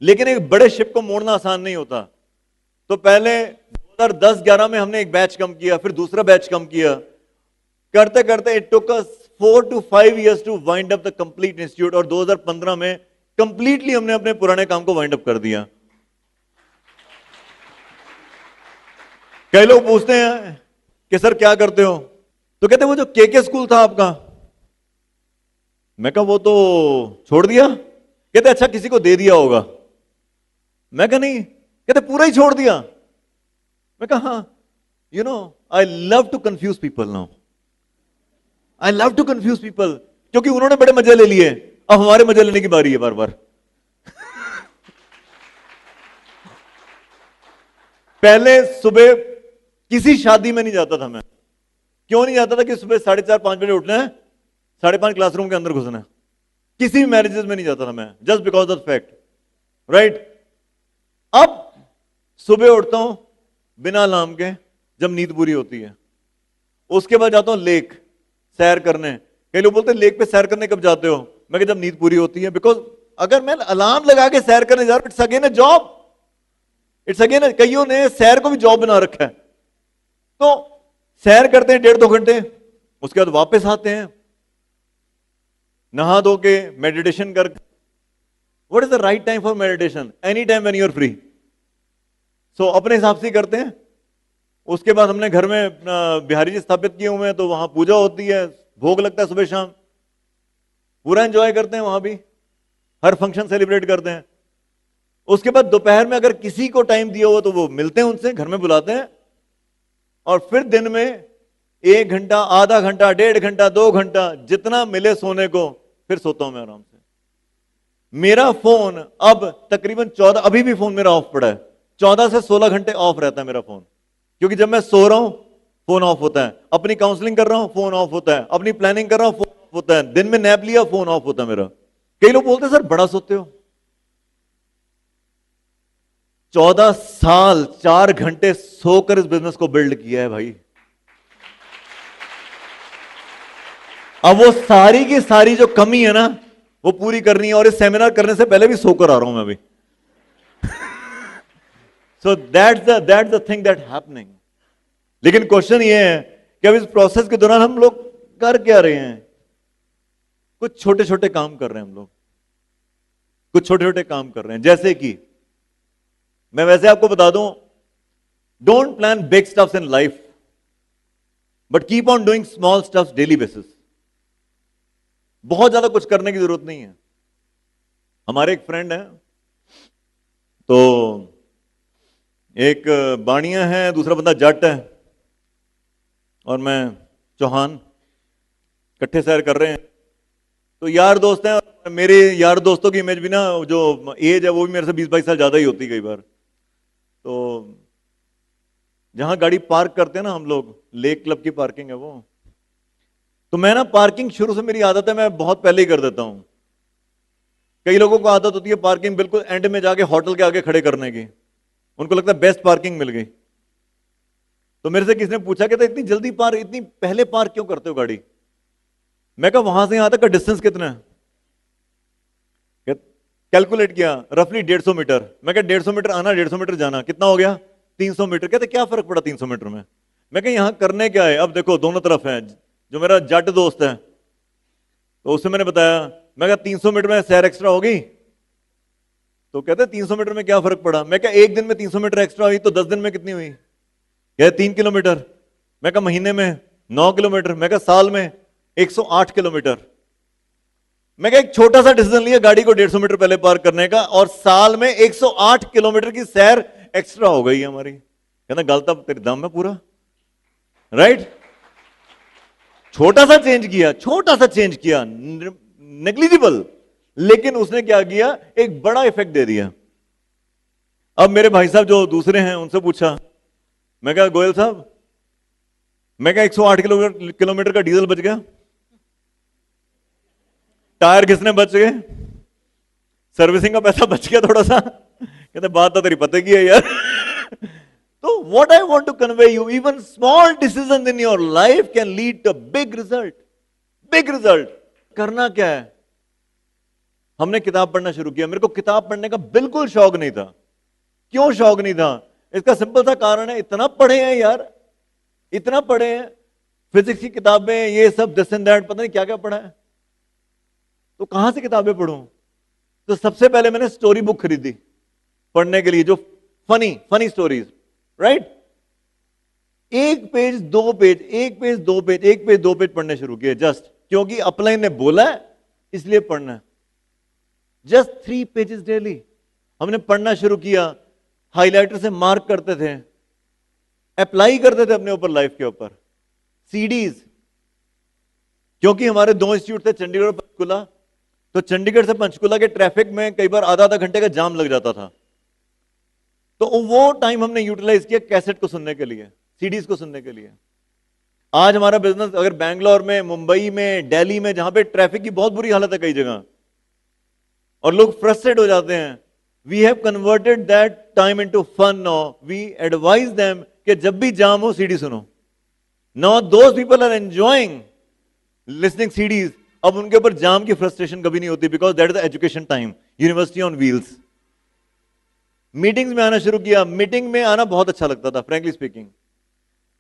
लेकिन एक बड़े शिप को मोड़ना आसान नहीं होता। तो पहले 2010-11 में हमने एक बैच कम किया, फिर दूसरा बैच कम किया, करते करते it took us 4 to 5 years to wind up the complete institute. और 2015 में कंप्लीटली हमने अपने पुराने काम को वाइंड अप कर दिया। कई लोग पूछते हैं कि सर क्या करते हो, तो कहते वो जो के स्कूल था आपका, मैं कहा वो तो छोड़ दिया। कहते अच्छा किसी को दे दिया होगा। मैं कहा नहीं। कहते पूरा ही छोड़ दिया। मैं कहा हाँ, you know I love to confuse people now, I love to confuse people, क्योंकि उन्होंने बड़े मजे ले लिए, अब हमारे मजे लेने की बारी है बार बार। पहले सुबह किसी शादी में नहीं जाता था मैं। क्यों नहीं जाता था? कि सुबह 4:30-5 बजे उठना है, 5:30 क्लासरूम के अंदर घुसना है। किसी भी मैरिजेस में नहीं जाता था मैं, just because of fact, right. अब सुबह उठता हूं बिना अलार्म के, जब नींद पूरी होती है। उसके बाद जाता हूं लेक सैर करने। कई लोग बोलते हैं लेक पे सैर करने कब जाते हो? मैं कहा जब नींद पूरी होती है। बिकॉज अगर मैं अलार्म लगा के सैर करने जा रहा हूं, it's again a job, it's again. कईयों ने सैर को भी जॉब बना रखा है। तो सैर करते हैं 1.5-2 घंटे, उसके बाद वापस आते हैं, नहा धो के मेडिटेशन कर। What is the right time for meditation? Any time when you are free. So अपने हिसाब से ही करते हैं। उसके बाद हमने घर में अपना बिहारी जी स्थापित किए हुए हैं, तो वहां पूजा होती है, भोग लगता है सुबह शाम, पूरा एंजॉय करते हैं वहां भी, हर फंक्शन सेलिब्रेट करते हैं। उसके बाद दोपहर में अगर किसी को टाइम दिया हो तो वो मिलते हैं, उनसे घर में बुलाते हैं, और फिर दिन में 1 घंटा, आधा घंटा, 1.5 घंटा, 2 घंटा, जितना मिले सोने को, फिर सोता हूं मैं आराम से। मेरा फोन अब तकरीबन 14, अभी भी फोन मेरा ऑफ पड़ा है, 14 से 16 घंटे ऑफ रहता है मेरा फोन। क्योंकि जब मैं सो रहा हूं फोन ऑफ होता है, अपनी काउंसलिंग कर रहा हूं फोन ऑफ होता है, अपनी प्लानिंग कर रहा हूं फोन ऑफ होता है, दिन में नैप लिया फोन ऑफ होता है मेरा। कई लोग बोलते हैं सर बड़ा सोते हो। 14 साल 4 घंटे सोकर इस बिजनेस को बिल्ड किया है भाई। अब वो सारी की सारी जो कमी है ना, वो पूरी करनी है, और इस सेमिनार करने से पहले भी सोकर आ रहा हूं मैं अभी। So that's the thing that happening. लेकिन क्वेश्चन ये है कि अब इस प्रोसेस के दौरान हम लोग कर क्या रहे हैं? कुछ छोटे छोटे काम कर रहे हैं हम लोग, कुछ छोटे छोटे काम कर रहे हैं। जैसे कि मैं वैसे आपको बता दूं, don't plan big stuffs in life, but keep on doing small stuffs daily basis. बहुत ज्यादा कुछ करने की जरूरत नहीं है। हमारे एक फ्रेंड है, तो एक बाणिया है, दूसरा बंदा जट है, और मैं चौहान, इकट्ठे सैर कर रहे हैं। तो यार दोस्त हैं, और मेरे यार दोस्तों की इमेज भी ना, जो एज है वो भी मेरे से 20-22 साल ज्यादा ही होती कई बार। तो जहां गाड़ी पार्क करते हैं ना हम लोग, लेक क्लब की पार्किंग है वो, तो मैं ना पार्किंग शुरू से मेरी आदत है, मैं बहुत पहले ही कर देता हूं। कई लोगों को आदत होती है पार्किंग बिल्कुल एंड में जाके होटल के आगे खड़े करने की, उनको लगता है बेस्ट पार्किंग मिल गई। तो मेरे से किसी ने पूछा कि इतनी जल्दी इतनी पहले पार्क क्यों करते हो गाड़ी? मैं कहा वहां से यहां तक का डिस्टेंस कितना है? कैलकुलेट किया, रफली 150 मीटर। मैं कहा 150 मीटर आना, 150 मीटर जाना, कितना हो गया? 300 मीटर। कहते क्या फर्क पड़ा 300 मीटर में? मैं कहा यहां करने क्या है? अब देखो दोनों तरफ है। जो मेरा जट दोस्त है, तो उससे मैंने बताया, मैं कहा 300 मीटर में सैर एक्स्ट्रा होगी? तो कहते 300 मीटर में क्या फर्क पड़ा? मैं कहा एक दिन में 300 मीटर एक्स्ट्रा हुई तो 10 दिन में कितनी हुई? कहते 3 किलोमीटर। मैं कहा महीने में 9 किलोमीटर। मैं कहा साल में 108 किलोमीटर। मैं कहा एक छोटा सा डिसीजन लिया गाड़ी को 150 मीटर पहले पार्क करने का, और साल में 108 किलोमीटर की सैर एक्स्ट्रा हो गई हमारी। कहना गलत अब तेरी दम है पूरा, राइट? छोटा सा चेंज किया, छोटा सा चेंज किया, नेग्लिजिबल, लेकिन उसने क्या किया? एक बड़ा इफेक्ट दे दिया। अब मेरे भाई साहब जो दूसरे हैं उनसे पूछा, मैं कहा गोयल साहब, मैं कहा 108 किलोमीटर का डीजल बच गया, टायर घिसने बच गए, सर्विसिंग का पैसा बच गया थोड़ा सा। कहते बात तो तेरी पते की है यार। तो what I want to convey you, even small decision in your life can lead to big result. Big result करना क्या है? हमने किताब पढ़ना शुरू किया। मेरे को किताब पढ़ने का बिल्कुल शौक नहीं था। क्यों शौक नहीं था? इसका सिंपल सा कारण है, इतना पढ़े हैं यार, इतना पढ़े हैं, फिजिक्स की किताबें, ये सब दिस एंड दैट, पता नहीं क्या क्या पढ़ा है, तो कहां से किताबें पढ़ूं? तो सबसे पहले मैंने स्टोरी बुक खरीदी पढ़ने के लिए, जो फनी स्टोरीज, राइट? एक पेज दो पेज, एक पेज दो पेज, एक पेज दो पेज पढ़ने शुरू किए, जस्ट क्योंकि अपलाइन ने बोला है इसलिए पढ़ना है। जस्ट 3 पेजेस डेली हमने पढ़ना शुरू किया, हाइलाइटर से मार्क करते थे, अप्लाई करते थे अपने ऊपर, लाइफ के ऊपर। सीडीज, क्योंकि हमारे 2 इंस्टीट्यूट थे, चंडीगढ़ और पंचकुला, तो चंडीगढ़ से पंचकुला के ट्रैफिक में कई बार आधा आधा घंटे का जाम लग जाता था। तो वो टाइम हमने यूटिलाइज किया कैसेट को सुनने के लिए, सीडीज को सुनने के लिए। आज हमारा बिजनेस अगर बैंगलोर में, मुंबई में, दिल्ली में, जहां पे ट्रैफिक की बहुत बुरी हालत है कई जगह, और लोग फ्रस्ट्रेट हो जाते हैं, we have converted that time into fun now. We advise them कि जब भी जाम हो सीडी सुनो. Now those people are enjoying listening CDs. अब उनके ऊपर जाम की फ्रस्ट्रेशन कभी नहीं होती, because that is the education time. University on wheels. Meetings में आना शुरू किया. मीटिंग में आना बहुत अच्छा लगता था, फ्रैंकली स्पीकिंग.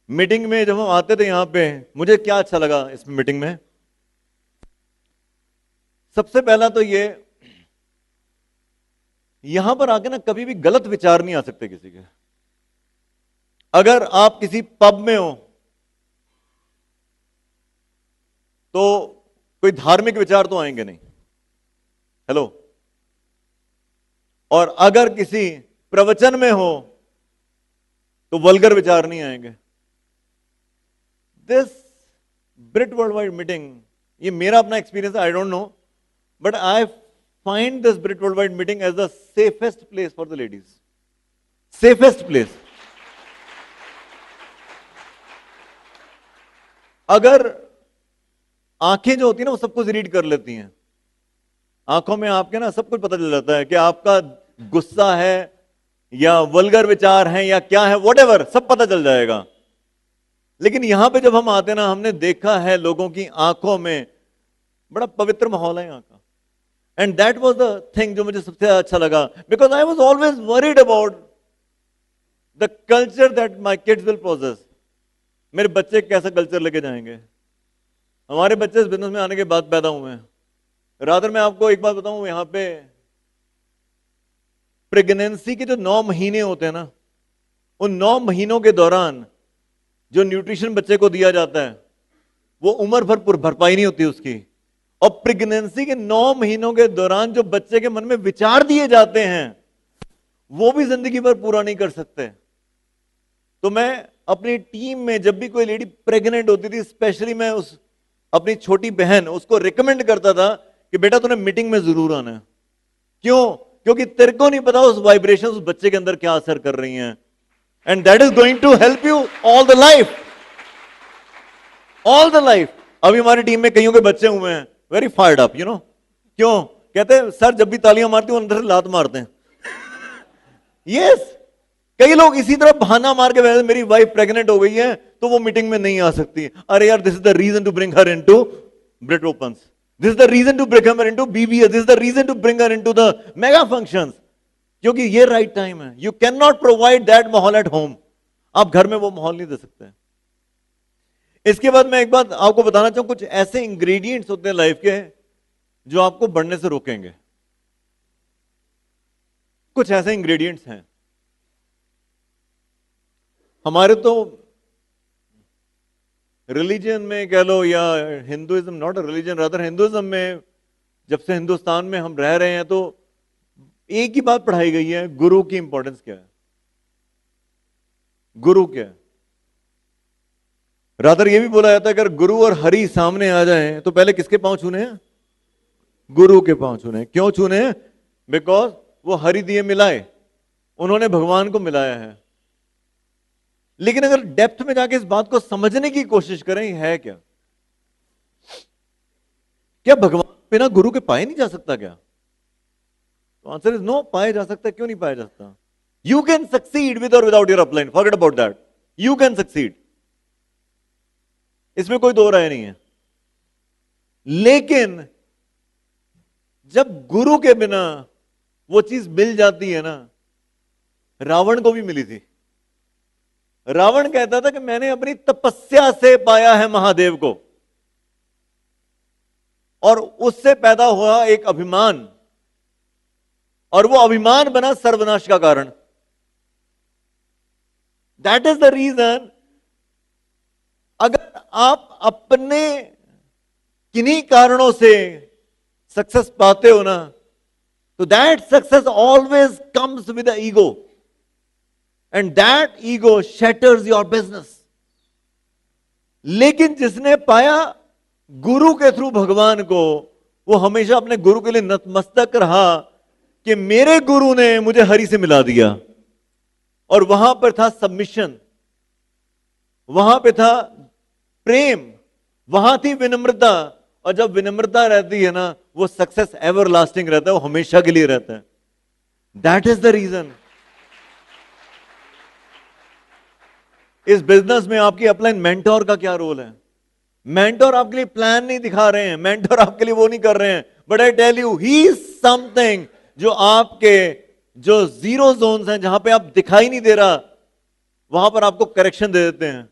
मीटिंग में जब हम आते थे यहां पे, मुझे क्या अच्छा लगा इस मीटिंग में, सबसे पहला तो ये, यहां पर आके ना कभी भी गलत विचार नहीं आ सकते किसी के. अगर आप किसी पब में हो तो कोई धार्मिक विचार तो आएंगे नहीं. हेलो. और अगर किसी प्रवचन में हो तो वल्गर विचार नहीं आएंगे. This Brit world wide meeting, ये मेरा अपना एक्सपीरियंस है, I don't know, but I find this Brit world wide meeting as the safest place for the ladies. Safest place. अगर आंखें जो होती है ना वो सब कुछ रीड कर लेती हैं. आंखों में आपके ना सब कुछ पता चल जाता है कि आपका गुस्सा है या वल्गर विचार है या क्या है, व्हाटएवर, सब पता चल जाएगा. लेकिन यहां पे जब हम आते हैं ना, हमने देखा है लोगों की आंखों में बड़ा पवित्र माहौल है यहां का. And that was the thing जो मुझे सबसे अच्छा लगा, because I was always worried about the culture that my kids will possess. मेरे बच्चे कैसा कल्चर लेके जाएंगे. हमारे बच्चे इस बिजनेस में आने के बाद पैदा हुए हैं. रादर मैं आपको एक बात बताऊं, यहां पे प्रेगनेंसी के जो 9 महीने होते हैं ना, उन 9 महीनों के दौरान जो न्यूट्रिशन बच्चे को दिया जाता है वो उम्र भर भरपाई नहीं होती उसकी. और प्रेगनेंसी के 9 महीनों के दौरान जो बच्चे के मन में विचार दिए जाते हैं वो भी जिंदगी भर पूरा नहीं कर सकते. तो मैं अपनी टीम में जब भी कोई लेडी प्रेग्नेंट होती थी, स्पेशली मैं उस अपनी छोटी बहन उसको रिकमेंड करता था कि बेटा तूने मीटिंग में जरूर आना है. क्यों? क्योंकि तेरे को नहीं पता उस वाइब्रेशन उस बच्चे के अंदर क्या असर कर रही हैं. And that is going to help you all the life. All the life. अभी हमारी टीम में कईयों के बच्चे हुए हैं very fired up, you know. क्यों? कहते हैं सर जब भी तालियां मारती हूं अंदर से लात मारते हैं. यस. कई लोग इसी तरह बहाना मार के वैसे मेरी वाइफ प्रेग्नेंट हो गई है तो वो मीटिंग में नहीं आ सकती. अरे यार, this is the reason to bring her into Brit opens. This is the reason to bring her into BBS. This is the reason to bring her into the mega functions. क्योंकि ये right time है. You can not provide that माहौल at home. आप घर में वो माहौल नहीं दे सकते. इसके बाद मैं एक बात आपको बताना चाहूं, कुछ ऐसे इंग्रेडिएंट्स होते हैं लाइफ के जो आपको बढ़ने से रोकेंगे. कुछ ऐसे इंग्रेडिएंट्स हैं. हमारे तो रिलीजन में कह लो या Hinduism, not a religion, rather Hinduism में जब से हिंदुस्तान में हम रह रहे हैं तो एक ही बात पढ़ाई गई है, गुरु की इंपॉर्टेंस क्या है. गुरु क्या है. रादर ये भी बोला जाता है अगर गुरु और हरि सामने आ जाएं तो पहले किसके पांव छूने हैं? गुरु के पांव छूने हैं. क्यों छूने हैं? बिकॉज वो हरि दिए मिलाए, उन्होंने भगवान को मिलाया है. लेकिन अगर डेप्थ में जाके इस बात को समझने की कोशिश करें, है क्या? क्या भगवान बिना गुरु के पाए नहीं जा सकता क्या? तो आंसर इज नो. पाया जा सकता है. क्यों नहीं पाया जा सकता? यू कैन सक्सीड विद और without your upline. Forget about that. You can succeed. इसमें कोई दो राय नहीं है. लेकिन जब गुरु के बिना वो चीज मिल जाती है ना, रावण को भी मिली थी. रावण कहता था कि मैंने अपनी तपस्या से पाया है महादेव को, और उससे पैदा हुआ एक अभिमान, और वो अभिमान बना सर्वनाश का कारण. That is the reason. अगर आप अपने किन्हीं कारणों से सक्सेस पाते हो ना, तो that success always comes with the ego, and that ego shatters your business. लेकिन जिसने पाया गुरु के थ्रू भगवान को, वो हमेशा अपने गुरु के लिए नतमस्तक रहा कि मेरे गुरु ने मुझे हरि से मिला दिया. और वहां पर था सबमिशन, वहां पे था प्रेम, वहां थी विनम्रता. और जब विनम्रता रहती है ना, वो सक्सेस एवर लास्टिंग रहता है, वो हमेशा के लिए रहता है. That is the reason. इस बिजनेस में आपकी अपलाइन मेंटोर का क्या रोल है? मेंटोर आपके लिए प्लान नहीं दिखा रहे हैं, मेंटोर आपके लिए वो नहीं कर रहे हैं, but I tell you he is something जो आपके जो जीरो जोन्स हैं, जहां पे आप दिखाई नहीं दे रहा, वहां पर आपको करेक्शन दे देते हैं।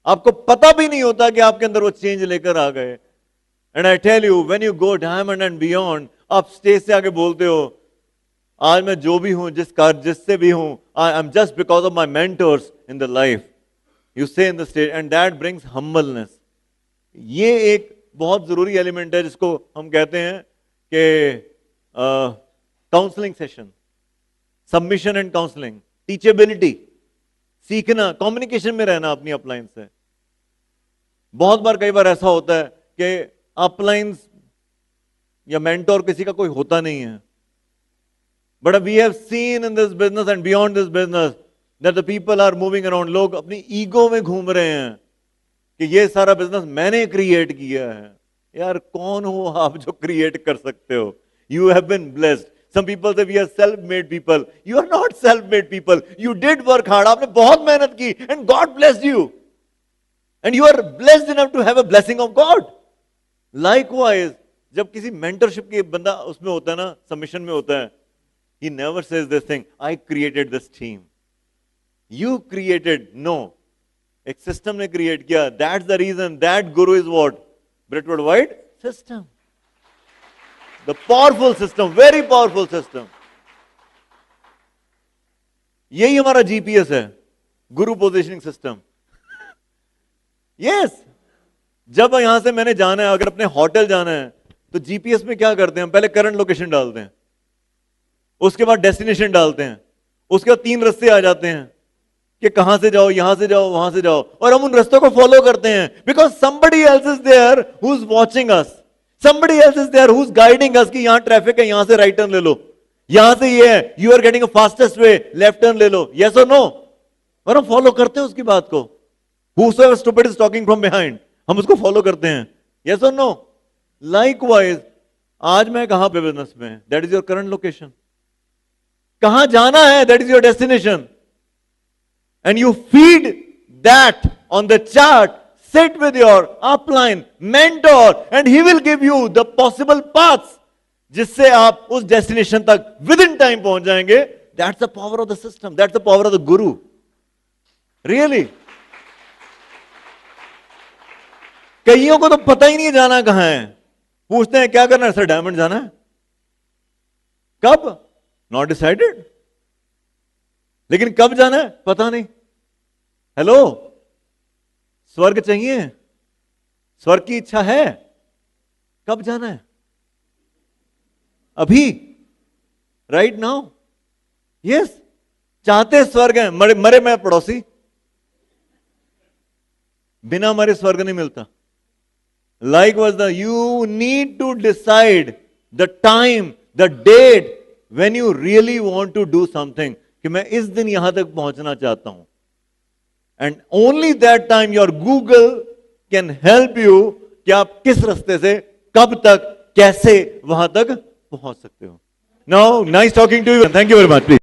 आपको पता भी नहीं होता कि आपके अंदर वो चेंज लेकर आ गए। And I tell you when you go diamond and beyond, आप स्टेज से आके बोलते हो आज मैं जो भी हूं, जिससे भी हूं, I am just because of my mentors in the life, you say in the stage, and that brings humbleness. ये एक बहुत जरूरी एलिमेंट है जिसको हम कहते हैं कि counselling session, submission and counselling, teachability, सीखना, कम्युनिकेशन में रहना अपनी अपलाइन से। बहुत बार कई बार ऐसा होता है कि अपलाइंस या मेंटोर किसी का कोई होता नहीं है, but we have seen in this business and beyond this business that the people are moving around. लोग अपनी ईगो में घूम रहे हैं कि ये सारा बिजनेस मैंने क्रिएट किया है। यार कौन हो आप जो क्रिएट कर सकते हो? You have been blessed. Some people say we are self-made people. You are not self-made people. You did work hard. आपने बहुत मेहनत की and God blessed you. And you are blessed enough to have a blessing of God. Likewise, जब किसी mentorship की बंदा उसमें होता है ना, submission में होता है, he never says this thing, I created this team. You created, no. एक system ने create किया. That's the reason that guru is what? Bretwood White system. The powerful system, very powerful system. यही हमारा GPS है, गुरु positioning system. Yes, जब यहां से मैंने जाना है, अगर अपने होटल जाना है, तो जीपीएस में क्या करते हैं? हम पहले करंट लोकेशन डालते हैं, उसके बाद डेस्टिनेशन डालते हैं, उसके बाद 3 रास्ते आ जाते हैं कि कहां से जाओ, यहां से जाओ, वहां से जाओ, और हम उन रास्तों को फॉलो करते हैं because somebody else is there who's watching us. Somebody else is there who's guiding us कि यहां ट्रैफिक है, यहां से राइट टर्न ले लो, यहां से ये है, you are getting fastest way, left turn ले लो, यस और नो, और हम फॉलो करते हैं उसकी बात को। Whosoever stupid is talking from behind, हम उसको फॉलो करते हैं, यस और नो। लाइकवाइज आज मैं कहां पे बिजनेस में, that is your current location. कहां जाना है, that is your destination, and you feed that on the chart. Sit with your upline mentor and he will give you the possible paths जिससे आप उस डेस्टिनेशन तक with in time पहुंच जाएंगे. That's the power of the system. That's the power of the guru. Really? कईयों को तो पता ही नहीं जाना कहां है. पूछते हैं क्या करना है सर, डायमंड जाना है. कब? Not decided. लेकिन कब जाना है पता नहीं. हेलो, स्वर्ग चाहिए, स्वर्ग की इच्छा है, कब जाना है? अभी, राइट नाउ. यस, चाहते स्वर्ग है, मरे मैं पड़ोसी. बिना मरे स्वर्ग नहीं मिलता. Like was the you need to decide the time, the date when you really want to do something, कि मैं इस दिन यहां तक पहुंचना चाहता हूं. And only that time your Google can help you कि आप किस रास्ते से कब तक कैसे वहां तक पहुंच सकते हो. Now nice talking to you. Thank you very much. Please.